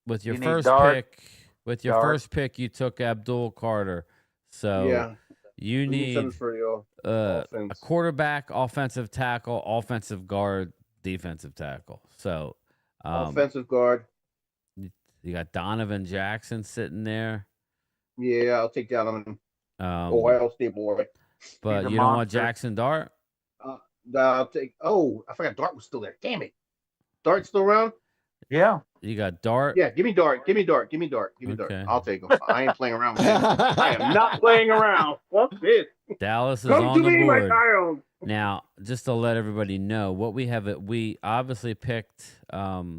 With your You first Dart. pick, with your first pick, you took Abdul Carter. So you need a quarterback, offensive tackle, offensive guard, defensive tackle. So offensive guard. You got Donovan Jackson sitting there. Yeah, I'll take Donovan. Ohio State boy. But you don't want Jackson Dart? I'll take. Oh, I forgot Dart was still there. Damn it. Dart's still around? Yeah. You got Dart? Yeah, give me Dart. Give me Dart. Give me Dart. Give me Dart. I'll take him. I ain't playing around with him. I am not playing around. Fuck this. Dallas is Come on to the me, board. my child. Now, just to let everybody know, what we have, we obviously picked Emeka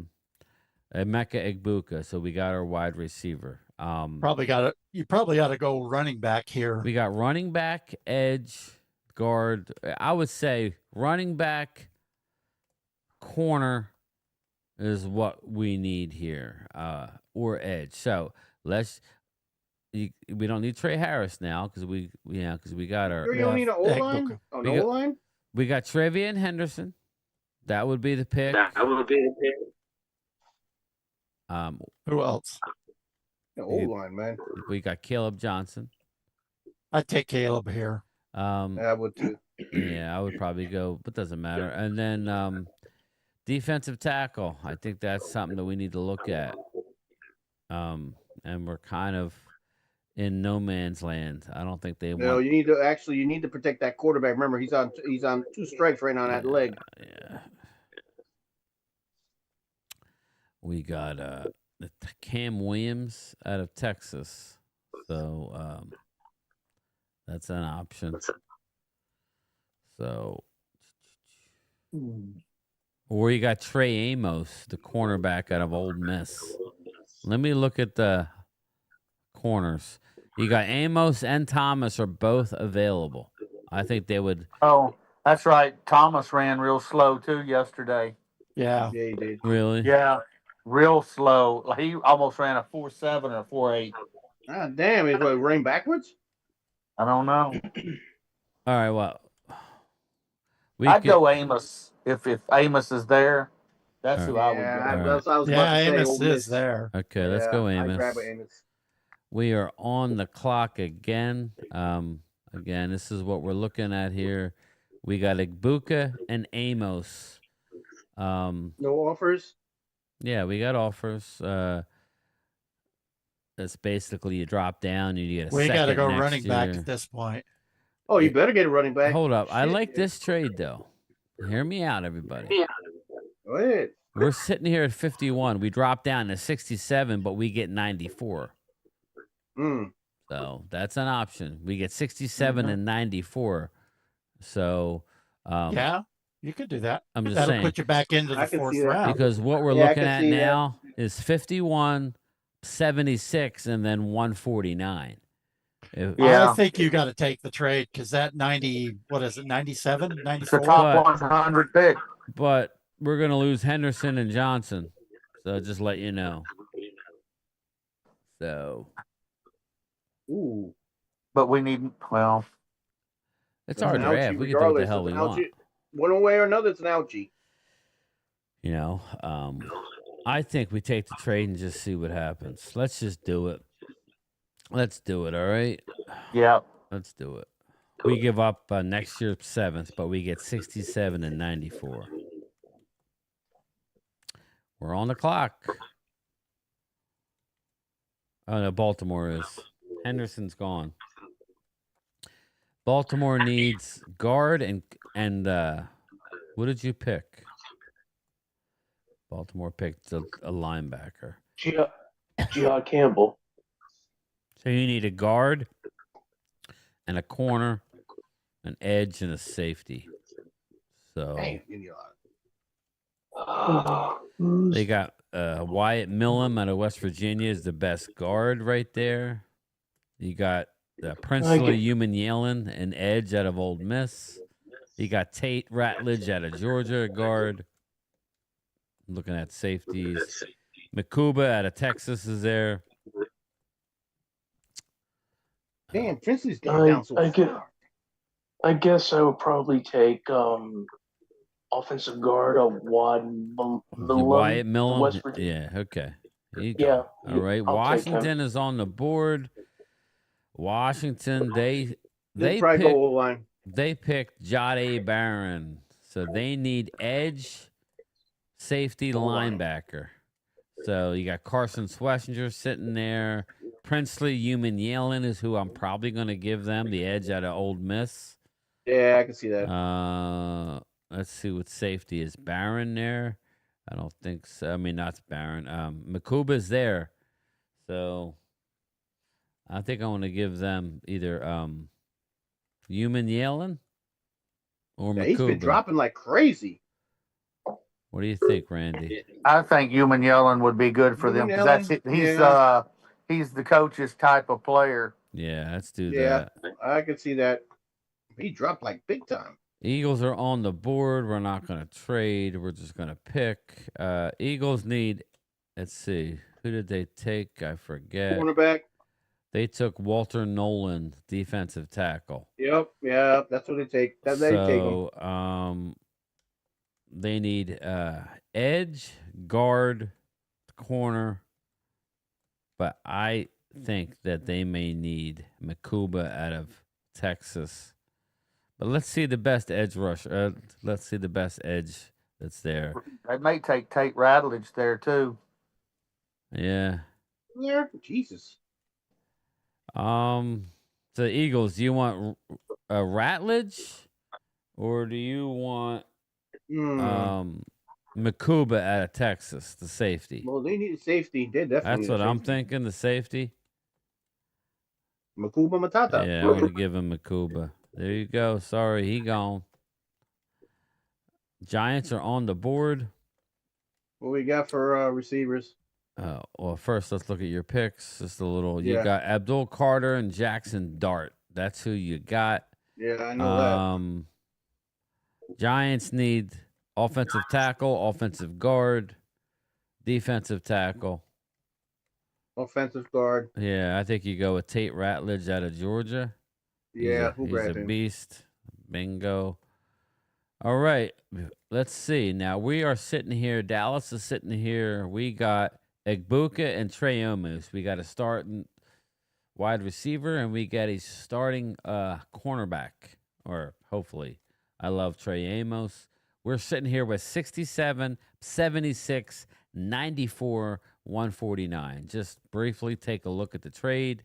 Egbuka, so we got our wide receiver. You probably got to go running back here. We got running back, edge, guard. I would say running back, corner is what we need here, or edge. So we don't need Trey Harris now because we got our. You don't need an O-line? Oh, no O-line? We got Trevian Henderson. That would be the pick. Who else? The O-line, man. We got Caleb Johnson. I'd take Caleb here. I would too. Yeah, I would probably go, but doesn't matter. And then defensive tackle. I think that's something that we need to look at. And we're kind of in no man's land. I don't think they want. No, you need to protect that quarterback. Remember, he's on 2 strikes right now on that leg. Yeah. We got Cam Williams out of Texas. So that's an option. So or you got Trey Amos, the cornerback out of Ole Miss. Let me look at the corners. You got Amos and Thomas are both available. I think they would. Oh, that's right. Thomas ran real slow too yesterday. Yeah. Yeah, he did. Really? Yeah, real slow. He almost ran a 4.7 or 4.8. Ah, damn! Is what running backwards? I don't know. All right. Well, I'd go Amos if Amos is there. That's who I would go. That's what I was about to say. Amos is there. Okay, let's go Amos. I'd grab Amos. We are on the clock again. Again, this is what we're looking at here. We got Igbuka and Amos. No offers? Yeah, we got offers. That's basically you drop down and you get a We got to go running year. back at this point. Oh, you better get a running back. Hold up. I like this trade, though. Hear me out, everybody. Go ahead. We're sitting here at 51. We drop down to 67, but we get 94. So that's an option. We get 67 and 94. So yeah, you could do that. I'm just That'll saying. put you back into the 4th round. Because what we're looking at now is 51, 76, and then 149. I think you got to take the trade because that 90, what is it, 97, 94? The top 100 pick. But we're going to lose Henderson and Johnson. So just let you know. So. Ooh. But we need, well. It's our draft. We can do what the hell we want. One way or another, it's an ouchie. You know, I think we take the trade and just see what happens. Let's just do it. Let's do it, all right? Yeah. Let's do it. We give up next year's 7th, but we get 67 and 94. We're on the clock. Oh, no, Baltimore is. Henderson's gone. Baltimore needs guard and what did you pick? Baltimore picked a linebacker. Jihad Campbell. So you need a guard and a corner, an edge, and a safety. So they got Wyatt Millham out of West Virginia is the best guard right there. You got Princely Yellen, an edge out of Ole Miss. You got Tate Ratledge out of Georgia, guard. Looking at safeties. Makuba out of Texas is there. Damn, Princely's going down so far. I guess I would probably take offensive guard of Wyatt Millham. Yeah, okay. Yeah. All right. Washington is on the board. Washington, they picked Jade Barron. So they need edge, safety, linebacker. So you got Carson Schlesinger sitting there. Princely Yellen is who I'm probably going to give them the edge out of Ole Miss. Yeah, I can see that. Let's see what safety is. Barron there? I don't think so. I mean, not Barron. Makuba's there. So I think I want to give them either Yellen or Makuba. He's been dropping like crazy. What do you think, Randy? I think Yellen would be good for them because that's it. He's the coach's type of player. Yeah, let's do that. I can see that. He dropped like big time. Eagles are on the board. We're not going to trade. We're just going to pick. Eagles need, let's see, who did they take? I forget. Cornerback. They took Walter Nolan, defensive tackle. Yep, yeah, that's what they take. They take him. They need edge, guard, corner, but I think that they may need Makuba out of Texas. But let's see the best edge rush. Let's see the best edge that's there. They may take Tate Ratledge there too. Yeah. There, Jesus. So Eagles, do you want a Ratledge, or do you want Makuba out of Texas, the safety? Well, they need a safety. They definitely. That's what I'm thinking. The safety. Makuba Matata. Yeah, I'm gonna give him Makuba. There you go. Sorry, he gone. Giants are on the board. What we got for receivers? Well, first let's look at your picks. Just a little. You got Abdul Carter and Jackson Dart. That's who you got. Yeah, I know that. Giants need offensive tackle, offensive guard, defensive tackle. Offensive guard. Yeah, I think you go with Tate Ratledge out of Georgia. Yeah, he's a beast. Bingo. All right, let's see. Now we are sitting here. Dallas is sitting here. We got Egbuka and Trey Amos. We got a starting wide receiver, and we got a starting cornerback, or hopefully. I love Trey Amos. We're sitting here with 67, 76, 94, 149. Just briefly take a look at the trade.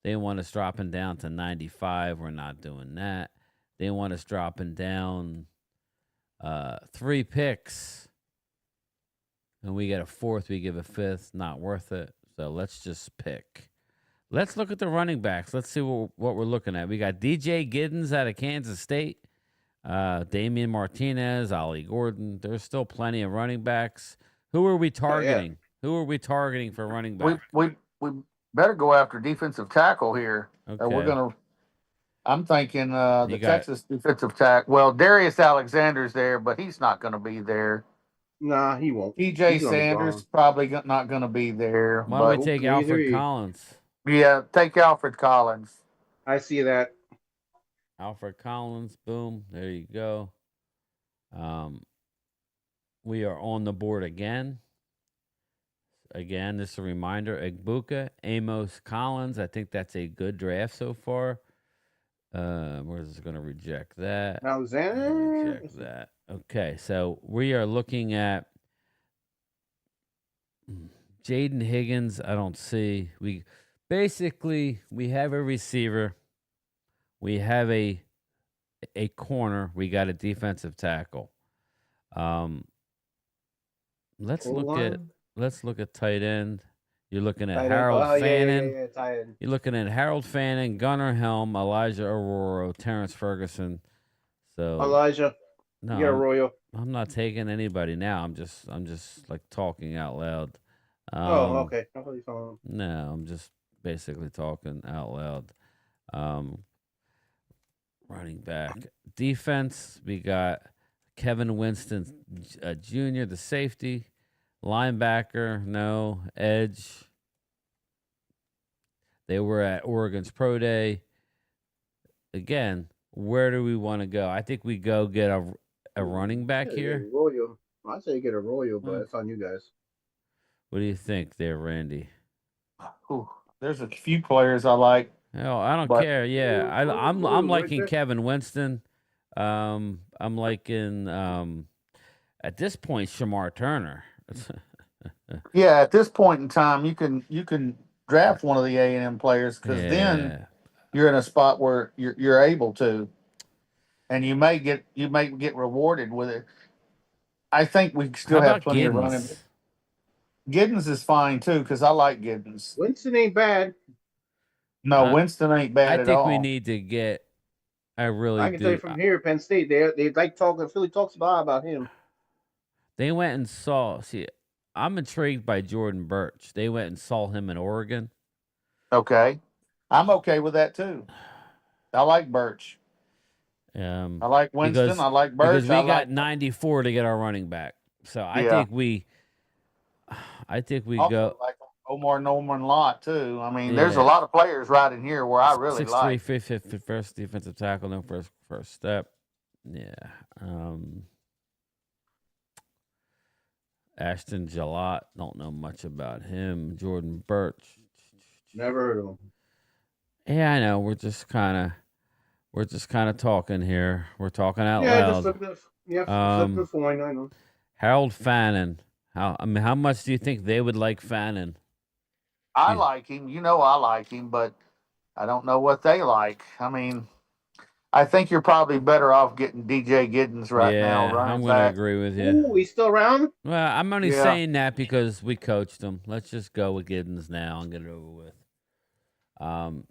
They want us dropping down to 95. We're not doing that. They want us dropping down 3 picks. And we get a 4th. We give a 5th. Not worth it. So let's just pick. Let's look at the running backs. Let's see what we're looking at. We got DJ Giddens out of Kansas State. Damian Martinez, Ollie Gordon. There's still plenty of running backs. Who are we targeting? Who are we targeting for running back? We better go after defensive tackle here. Okay. I'm thinking the Texas defensive tackle. Well, Darius Alexander's there, but he's not going to be there. Nah, he won't. TJ Sanders probably not going to be there. Why don't we take Alfred Collins? Yeah, take Alfred Collins. I see that. Alfred Collins, boom, there you go. We are on the board again. Again, just a reminder, Egbuka, Amos, Collins. I think that's a good draft so far. We're just going to reject that. Alexander? Reject that. Okay, so we are looking at Jaden Higgins. I don't see. We have a receiver. We have a corner. We got a defensive tackle. Let's look at tight end. You're looking at Harold Fannin. You're looking at Harold Fannin, Gunnar Helm, Elijah Arroyo, Terrence Ferguson. So Elijah, no, you get Arroyo. I'm not taking anybody now. I'm just like talking out loud. Okay. No, I'm just basically talking out loud. Running back. Defense, we got Kevin Winston Jr., the safety. Linebacker, no. Edge. They were at Oregon's Pro Day. Again, where do we want to go? I think we go get a running back here. Arroyo. I say get Arroyo, but it's on you guys. What do you think there, Randy? Ooh, there's a few players I like. No, I don't care. Yeah, I'm liking Kevin Winston. I'm liking at this point Shamar Turner. Yeah, at this point in time, you can draft one of the A&M players because then you're in a spot where you're able to, and you may get rewarded with it. I think we still have plenty of running. Giddens is fine too because I like Giddens. Winston ain't bad. No, Winston ain't bad at all. I think we need to get. I can tell you from here, Penn State, they like talking. Philly talks about him. They went and saw. See, I'm intrigued by Jordan Birch. They went and saw him in Oregon. Okay, I'm okay with that too. I like Birch. I like Winston. I like Birch. Because we got 94 to get our running back. So I think we also go like Omar Norman Lott too. I mean, there's a lot of players right in here where I really 6'3", like. first defensive tackle, then first step. Yeah. Ashton Jalot, don't know much about him. Jordan Birch. Never heard of him. Yeah, I know. We're just kind of talking here. We're talking out Yeah, loud. just look at the phone. I know. Harold Fannin. How much do you think they would like Fannin? I like him. You know, I like him, but I don't know what they like. I mean, I think you're probably better off getting DJ Giddens right now. Yeah, I'm going to agree with you. Ooh, he's still around? Well, I'm only saying that because we coached him. Let's just go with Giddens now and get it over with. All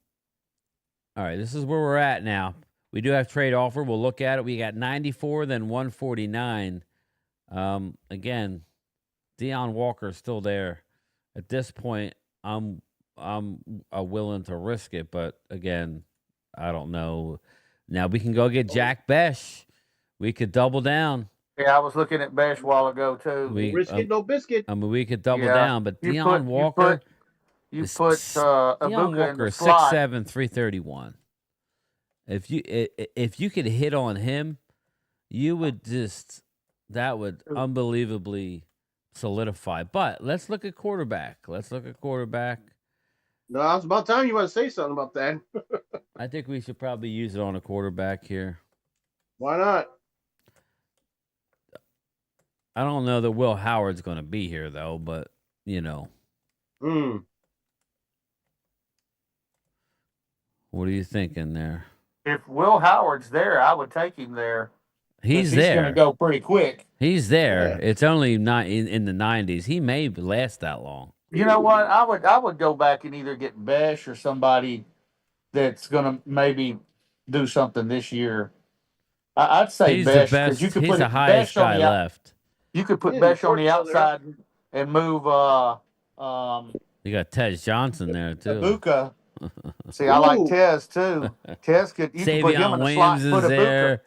right, this is where we're at now. We do have trade offer. We'll look at it. We got 94, then 149. Again, Deion Walker's still there. At this point, I'm willing to risk it, but again, I don't know. Now we can go get Jack Besh. We could double down. Yeah, I was looking at Besh a while ago too. Risk it, no biscuit. I mean, we could double down, but Deion Walker. You put Deion Ibuka in Walker, the slot. 6'7", 331. If you could hit on him, you would that would unbelievably solidify. But let's look at quarterback. No, it's about time you want to say something about that. I think we should probably use it on a quarterback here. Why not? I don't know that Will Howard's going to be here though, but you know. What are you thinking there? If Will Howard's there, I would take him there. He's there. He's going to go pretty quick. He's there. Yeah. It's only not in the 90s. He may last that long. You know what? I would go back and either get Besh or somebody that's going to maybe do something this year. I'd say he's Besh the best. because you could he's put the highest Besh guy left. You could put Besh on the outside and move. You got Tez Johnson there too. Ibuka. See, I like Tez too. Tez could you could put him in the slot and put there.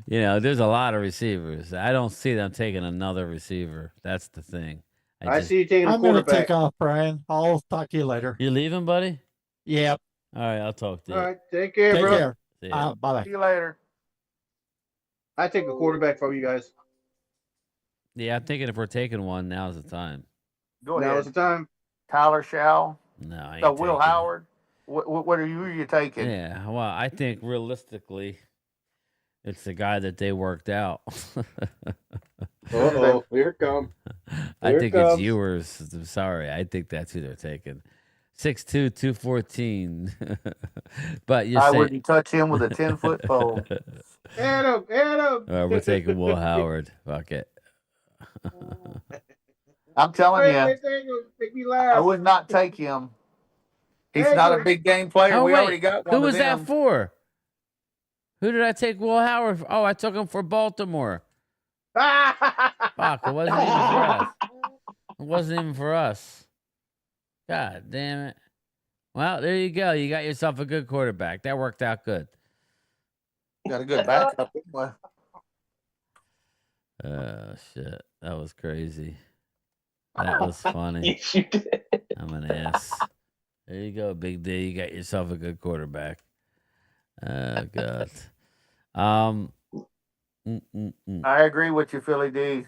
You know, there's a lot of receivers. I don't see them taking another receiver. That's the thing. I see you taking a quarterback. I'm going to take off, Brian. I'll talk to you later. You leaving, buddy? Yep. All right, I'll talk to you. All right, take care, bro. Take care. Bye-bye. See you later. I take a quarterback from you guys. Yeah, I'm thinking if we're taking one, now's the time. Go ahead. Now's the time. Tyler Shaw. No, I ain't Will Howard. What are you taking? Yeah, well, I think realistically, it's the guy that they worked out. Uh-oh, here it comes. I think it's yours. I'm sorry. I think that's who they're taking. 6'2", 214. But I wouldn't touch him with a 10-foot pole. Hit him. All right, we're taking Will Howard. Fuck it. I'm telling you, make me laugh. I would not take him. He's not a big game player. We already got one. Who was that for? Who did I take Will Howard for? Oh, I took him for Baltimore. Fuck, it wasn't even for us. It wasn't even for us. God damn it. Well, there you go. You got yourself a good quarterback. That worked out good. Got a good backup. Oh, shit. That was crazy. That was funny. Yes, you did. I'm an ass. There you go, Big D. You got yourself a good quarterback. Oh, God. I agree with you, Philly D.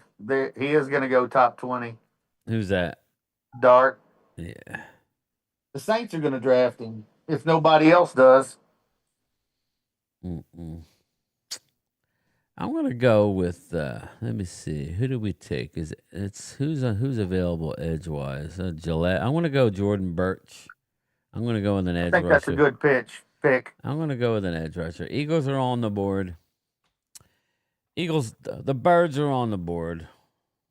He is going to go top 20. Who's that? Dart. Yeah. The Saints are going to draft him if nobody else does. I'm gonna go with. Let me see. Who do we take? Who's available edge wise? Gillette. I'm gonna go Jordan Birch. I'm gonna go with an edge rusher. I think that's a good pick. I'm gonna go with an edge rusher. Eagles are on the board. The Birds are on the board.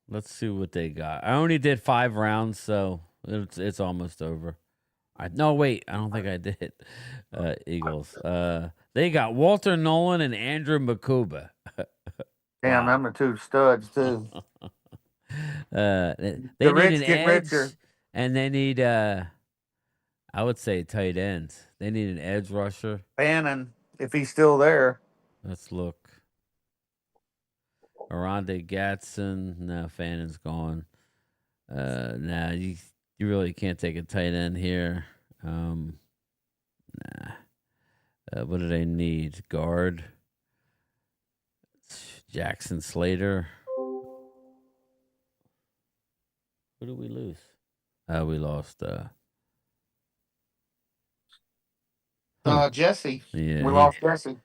Let's see what they got. I only did 5 rounds, so it's almost over. No, wait. I don't think I did. Eagles. They got Walter Nolan and Andrew Makuba. Damn, them are 2 studs too. They the need rich an get edge, richer. And they need I would say tight ends. They need an edge rusher. Bannon, if he's still there. Let's look. Arande Gatson. No, Fannon's gone. Nah, you really can't take a tight end here. Nah. What do they need? Guard. Jackson Slater. Who did we lose? We lost. Jesse. Yeah, We lost Jesse.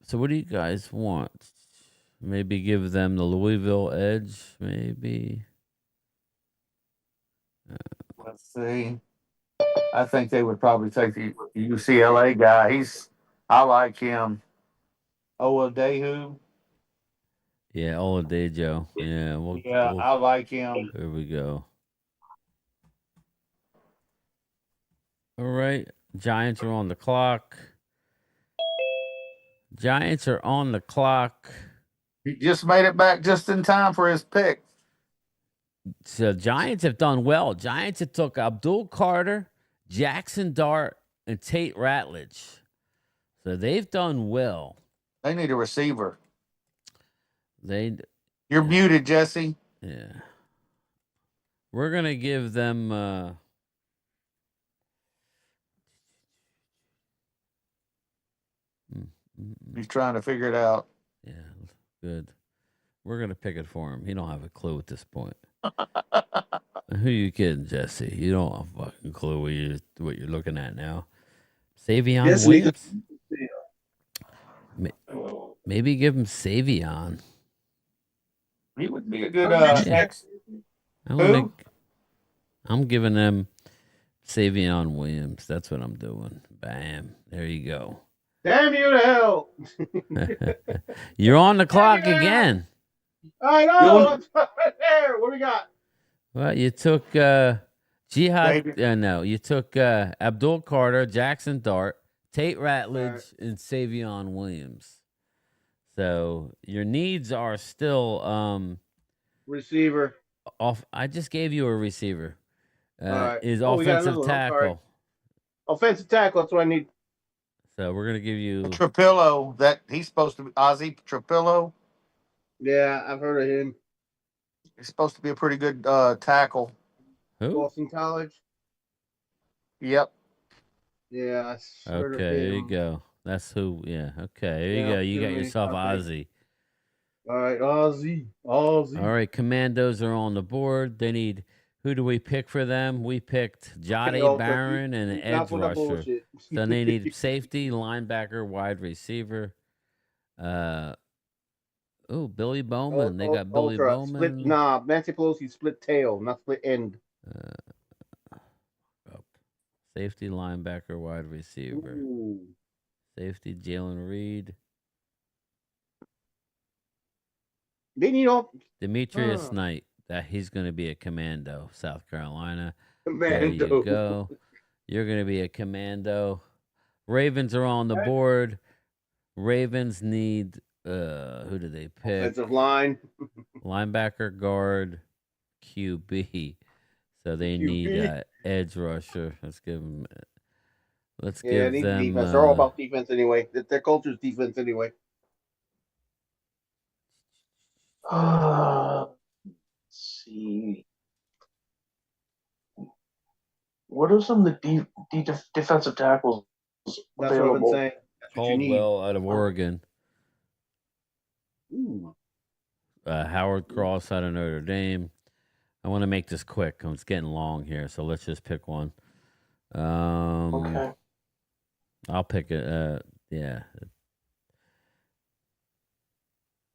So what do you guys want? Maybe give them the Louisville edge, maybe. Let's see. I think they would probably take the UCLA guy. I like him. Owadehu. Yeah, Oladejo. Yeah, I like him. There we go. All right, Giants are on the clock. He just made it back just in time for his pick. So Giants have done well. Giants have took Abdul Carter, Jackson Dart, and Tate Ratledge. So they've done well. They need a receiver. You're muted, Jesse. Yeah. We're gonna give them He's trying to figure it out. Yeah, good. We're gonna pick it for him. He don't have a clue at this point. Who you kidding, Jesse? You don't have a fucking clue what you're looking at now. Savion Williams. Maybe give him Savion. He would be a good next. I'm giving them Savion Williams. That's what I'm doing. Bam. There you go. Damn you to hell. You're on the clock again. I know. There. What we got? Well, you took Jihad. No, you took Abdul Carter, Jackson Dart, Tate Ratledge, and Savion Williams. So your needs are still receiver. I just gave you a receiver. Right. Is offensive tackle. Offensive tackle. That's what I need. So we're gonna give you Trapillo. That he's supposed to be Ozzie Trapillo. Yeah, I've heard of him. He's supposed to be a pretty good tackle. Who? Boston College. Yep. Yeah. Okay, there you go. That's who. Yeah. Okay, there you go. You got yourself Ozzie. All right, Ozzie. All right, Commandos are on the board. They need. Who do we pick for them? We picked Jade Barron and an edge rusher. Then they need safety, linebacker, wide receiver. Billy Bowman. They got Billy Bowman. Nancy Pelosi split tail, not split end. Safety, linebacker, wide receiver. Ooh. Safety, Jalen Reed. They need all. Demetrius Knight. That he's going to be a commando, South Carolina. Commando. There you go. You're going to be a commando. Ravens are on the board. Ravens need who do they pick? Offensive line. Linebacker, guard, QB. So they need edge rusher. Let's give them. Let's give them. Defense. They're all about defense anyway. Their culture's defense anyway. Let's see. What are some of the defensive tackles available? That's what I'm saying. Caldwell out of Oregon. Ooh. Howard Cross out of Notre Dame. I want to make this quick. It's getting long here, so let's just pick one. Okay. I'll pick it. Yeah.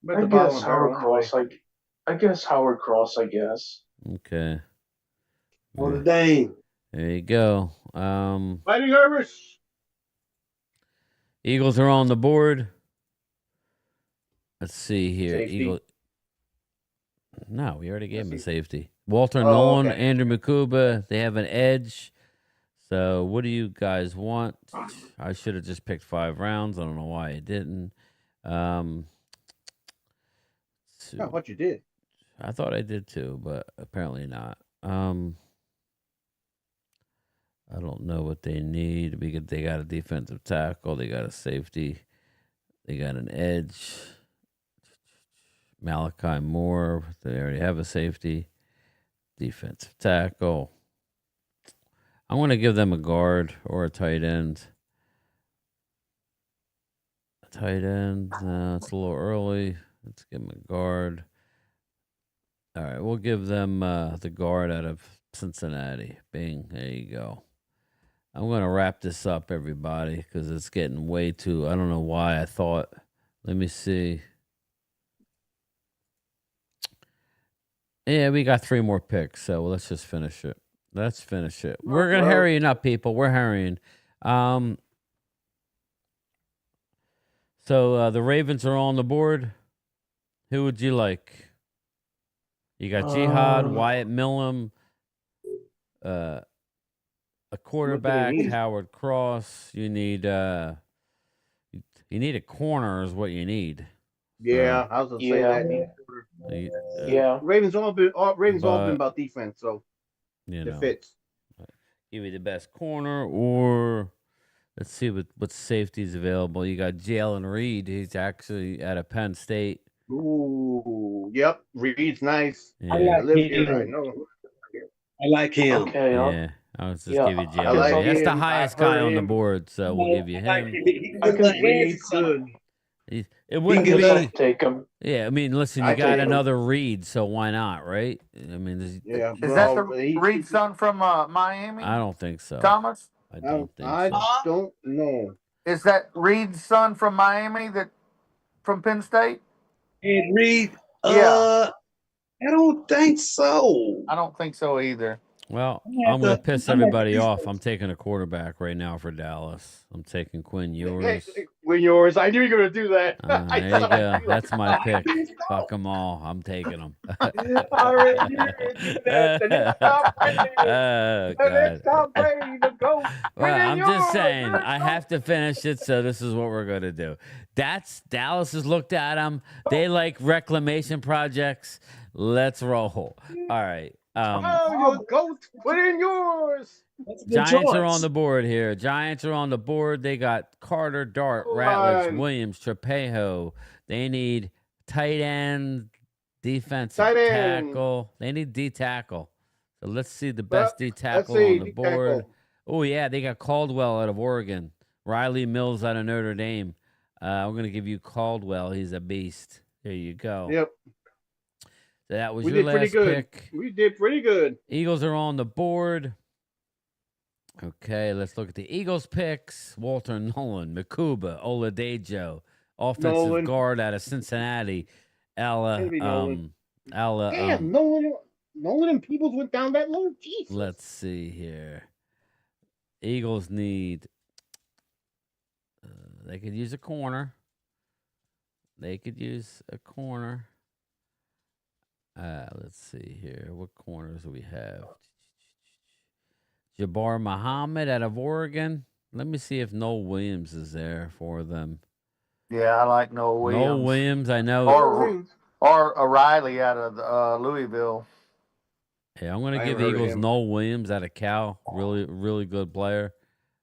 I guess Howard Cross. I guess Howard Cross. I guess. Okay. On the Dame. There you go. Fighting Irish. Eagles are on the board. Let's see here. Safety. No, we already gave him a safety. Walter Nolan, okay. Andrew Makuba. They have an edge. So what do you guys want? I should have just picked 5 rounds. I don't know why I didn't. What you did. I thought I did too, but apparently not. I don't know what they need. Because they got a defensive tackle. They got a safety. They got an edge. Malachi Moore. They already have a safety. Defensive tackle. I'm going to give them a guard or a tight end. A tight end. No, it's a little early. Let's give them a guard. All right, we'll give them the guard out of Cincinnati. Bing, there you go. I'm going to wrap this up, everybody, because it's getting way too... I don't know why I thought... Let me see. Yeah, we got 3 more picks, so let's just finish it. Let's finish it. We're going to hurrying up, people. We're hurrying. So the Ravens are on the board. Who would you like? You got Jihad, Wyatt Millam, a quarterback, Howard Cross. You need a corner is what you need. Yeah, I was gonna say that. Yeah. Ravens all been about defense, so it fits. Give me the best corner, or let's see what safety's available. You got Jalen Reed. He's actually out of Penn State. Ooh, yep. Reed's nice. Yeah. I live here. I know. I like him. Okay. Yeah. I'll just give you Jalen like Reed. That's the him. highest guy on the board, so we'll give you him. Reed's good. It wouldn't be... take him. Yeah, I mean, listen, you got another Reed, so why not, right? I mean, is that the Reed son from Miami? I don't think so. Thomas? I don't think so. I don't know. Is that Reed's son from Miami from Penn State? Ed Reed? Yeah. I don't think so. I don't think so either. Well, I'm going to piss everybody off. I'm taking a quarterback right now for Dallas. I'm taking Quinn Ewers. Quinn Ewers. I knew you were going to do that. There you go. That's my pick. Fuck them all. I'm taking them. I already knew you were going to do that. The next Tom Brady. The next Tom Brady, the GOAT. Well, I'm just saying, I have to finish it, so this is what we're going to do. Dallas has looked at them. They like reclamation projects. Let's roll. All right. Your GOAT. Put in yours. Giants are on the board here. Giants are on the board. They got Carter, Dart, Ratledge, Williams, Trepejo. They need tight end, defensive tackle. They need D tackle. So let's see the best D tackle on the board. Oh, yeah, they got Caldwell out of Oregon. Riley Mills out of Notre Dame. I'm going to give you Caldwell. He's a beast. There you go. Yep. So that was your last pick. We did pretty good. Eagles are on the board. Okay, let's look at the Eagles picks. Walter Nolan, Makuba, Oladejo, offensive guard out of Cincinnati. Damn, Nolan and Peoples went down that low. Jesus. Let's see here. Eagles need... they could use a corner. Let's see here. What corners do we have? Jabbar Muhammad out of Oregon. Let me see if Noel Williams is there for them. Yeah, I like Noel Williams. Noel Williams, I know. Or O'Reilly out of Louisville. Yeah, I'm going to give the Eagles Noel Williams out of Cal. Really, really good player.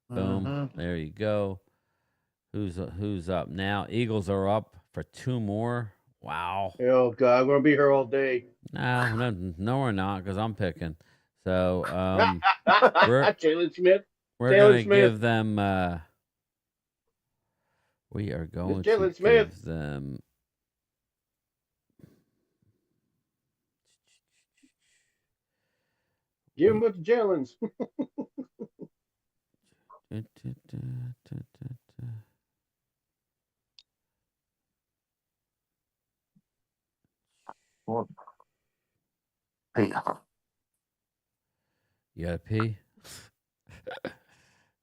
Boom. Mm-hmm. There you go. Who's up now? Eagles are up for 2 more. Wow. Oh, God. I'm going to be here all day. No, we're not, because I'm picking. So, Jalen Smith. We're going to give them... we are going to give them... Give him with the Jalen's. You got to pee?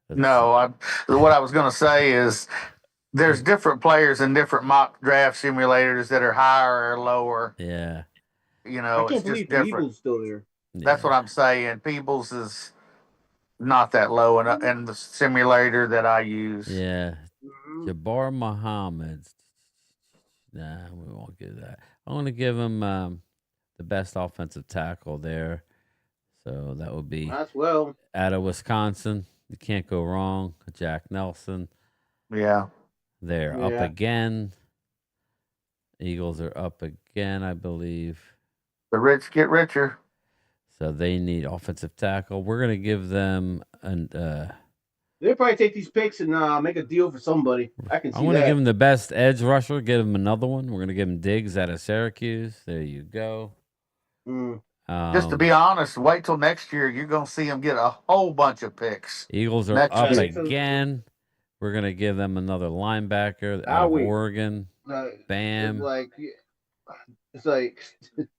No, what I was going to say is there's different players in different mock draft simulators that are higher or lower. Yeah. You know, I can't believe Peebles still there. That's what I'm saying. Peebles is not that low in the simulator that I use. Yeah. Jabbar Muhammad. Nah, we won't give that. I want to give him the best offensive tackle there. So that would be out of Wisconsin. You can't go wrong. Jack Nelson. Yeah. They're up again. Eagles are up again, I believe. The rich get richer. So they need offensive tackle. We're going to give them an. They'll probably take these picks and make a deal for somebody. I can see that. I'm going to give them the best edge rusher. Give them another one. We're going to give them Diggs out of Syracuse. There you go. Just to be honest, wait till next year. You're going to see them get a whole bunch of picks. Eagles are up again. We're going to give them another linebacker out of Oregon. Bam. It's like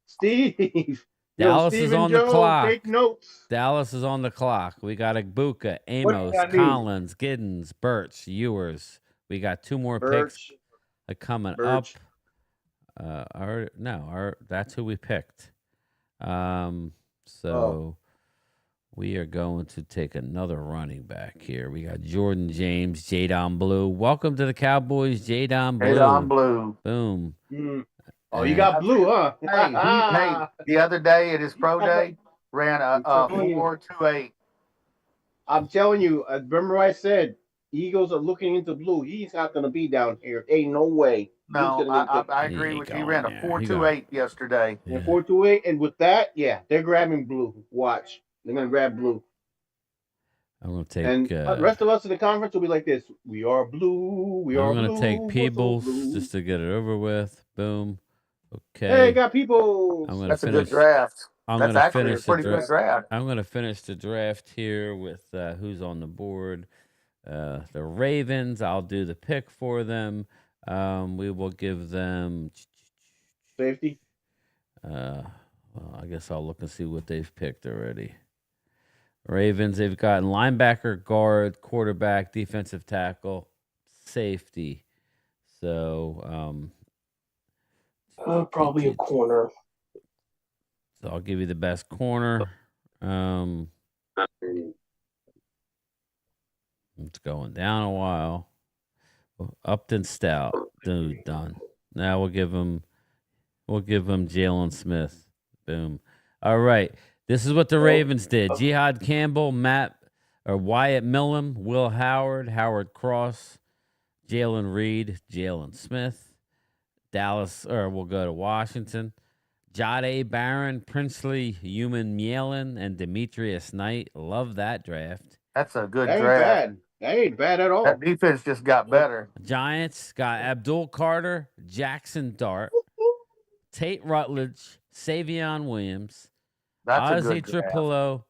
Steve. Dallas is on the clock. Take notes. Dallas is on the clock. We got Igbuka, Amos, Collins, Giddens, Birch, Ewers. We got 2 more picks coming up. That's who we picked. We are going to take another running back here. We got Jordan James, Jadon Blue. Welcome to the Cowboys, Jadon Blue. Jadon Blue. Boom. Oh, you got Blue, huh? Hey, the other day at his pro day, ran a 4.28. I'm telling you, remember I said Eagles are looking into Blue. He's not going to be down here. Ain't no way. No, I agree with you. He ran a 4.28 yesterday. Yeah. 4.28, and with that, they're grabbing Blue. Watch. They're going to grab Blue. I'm going to take... And the rest of us in the conference will be like this. We are Blue. I'm going to take Peebles just to get it over with. Boom. Okay. Hey, got people. That's a good draft. That's actually a pretty good draft. I'm going to finish the draft here with who's on the board. The Ravens. I'll do the pick for them. We will give them safety. Well, I guess I'll look and see what they've picked already. Ravens. They've gotten linebacker, guard, quarterback, defensive tackle, safety. So. Probably a corner. So I'll give you the best corner. It's going down a while. Upton Stout, dude, done. Now we'll give him Jalen Smith. Boom. All right. This is what the Ravens did. Jihad Campbell, Wyatt Millum, Will Howard, Howard Cross, Jalen Reed, Jalen Smith. Dallas, or we'll go to Washington. Jade Barron, Princely, Human Mielin, and Demetrius Knight. Love that draft. That's a good draft. That ain't bad at all. That defense just got better. Giants got Abdul Carter, Jackson Dart, Tate Rutledge, Savion Williams, Ozzie Tripolo,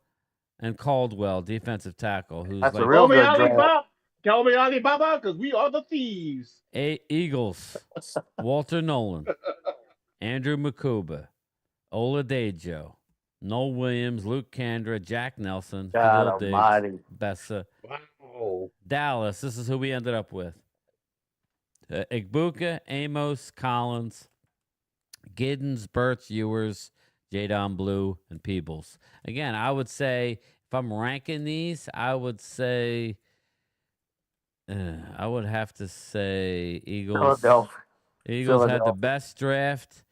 and Caldwell, defensive tackle. That's a real good draft. Tell me Alibaba, because we are the thieves. Eagles, Walter Nolan, Andrew Makuba, Oladejo, Noel Williams, Luke Kandra, Jack Nelson, God almighty. Bessa. Wow. Dallas, this is who we ended up with. Igbuka, Amos, Collins, Giddens, Birch, Ewers, Jadon Blue, and Peebles. Again, I would say, if I'm ranking these, I would say... I would have to say Eagles. Eagles had the best draft,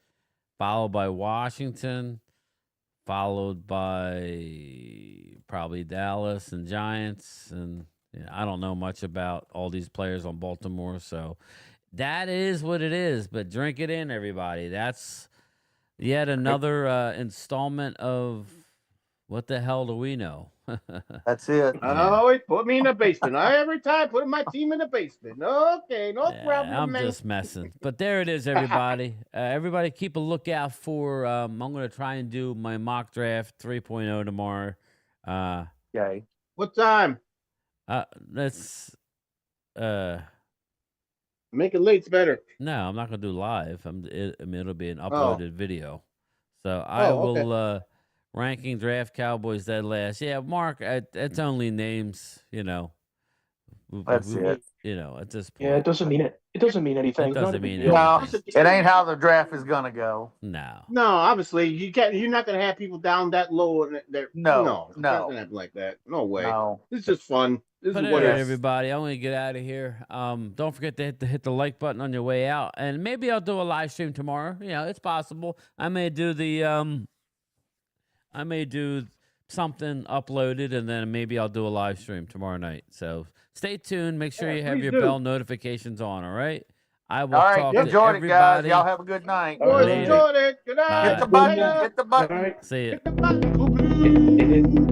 followed by Washington, followed by probably Dallas and Giants. And I don't know much about all these players on Baltimore, so that is what it is. But drink it in, everybody. That's yet another installment of What the Hell Do We Know? That's it. Oh, put me in the basement. Every time, put my team in the basement. Okay, no problem. I'm just messing. But there it is, everybody. Everybody keep a lookout for, I'm going to try and do my mock draft 3.0 tomorrow. Okay. What time? Let's... Make it late's better. No, I'm not going to do live. It'll be an uploaded video. So I will... ranking draft Cowboys dead last. Yeah, Mark, it's only names, That's it. At this point. Yeah, it doesn't mean it. It doesn't mean anything. It doesn't mean anything. No, it ain't how the draft is gonna go. No. No, obviously you're not gonna have people down that low. No, it's not gonna happen like that. No way. No. This is just fun. This is what everybody. I want to get out of here. Don't forget to hit the like button on your way out, and maybe I'll do a live stream tomorrow. It's possible. I may do something uploaded, and then maybe I'll do a live stream tomorrow night. So stay tuned. Make sure Yeah, you have please your do. bell notifications on. All right. I will All right, talk to enjoyed it, guys. everybody. Y'all have a good night. Boys, Later. enjoyed it. Good night. Hit the Bye. button. Hit the button. All right. See ya. Hit the button. It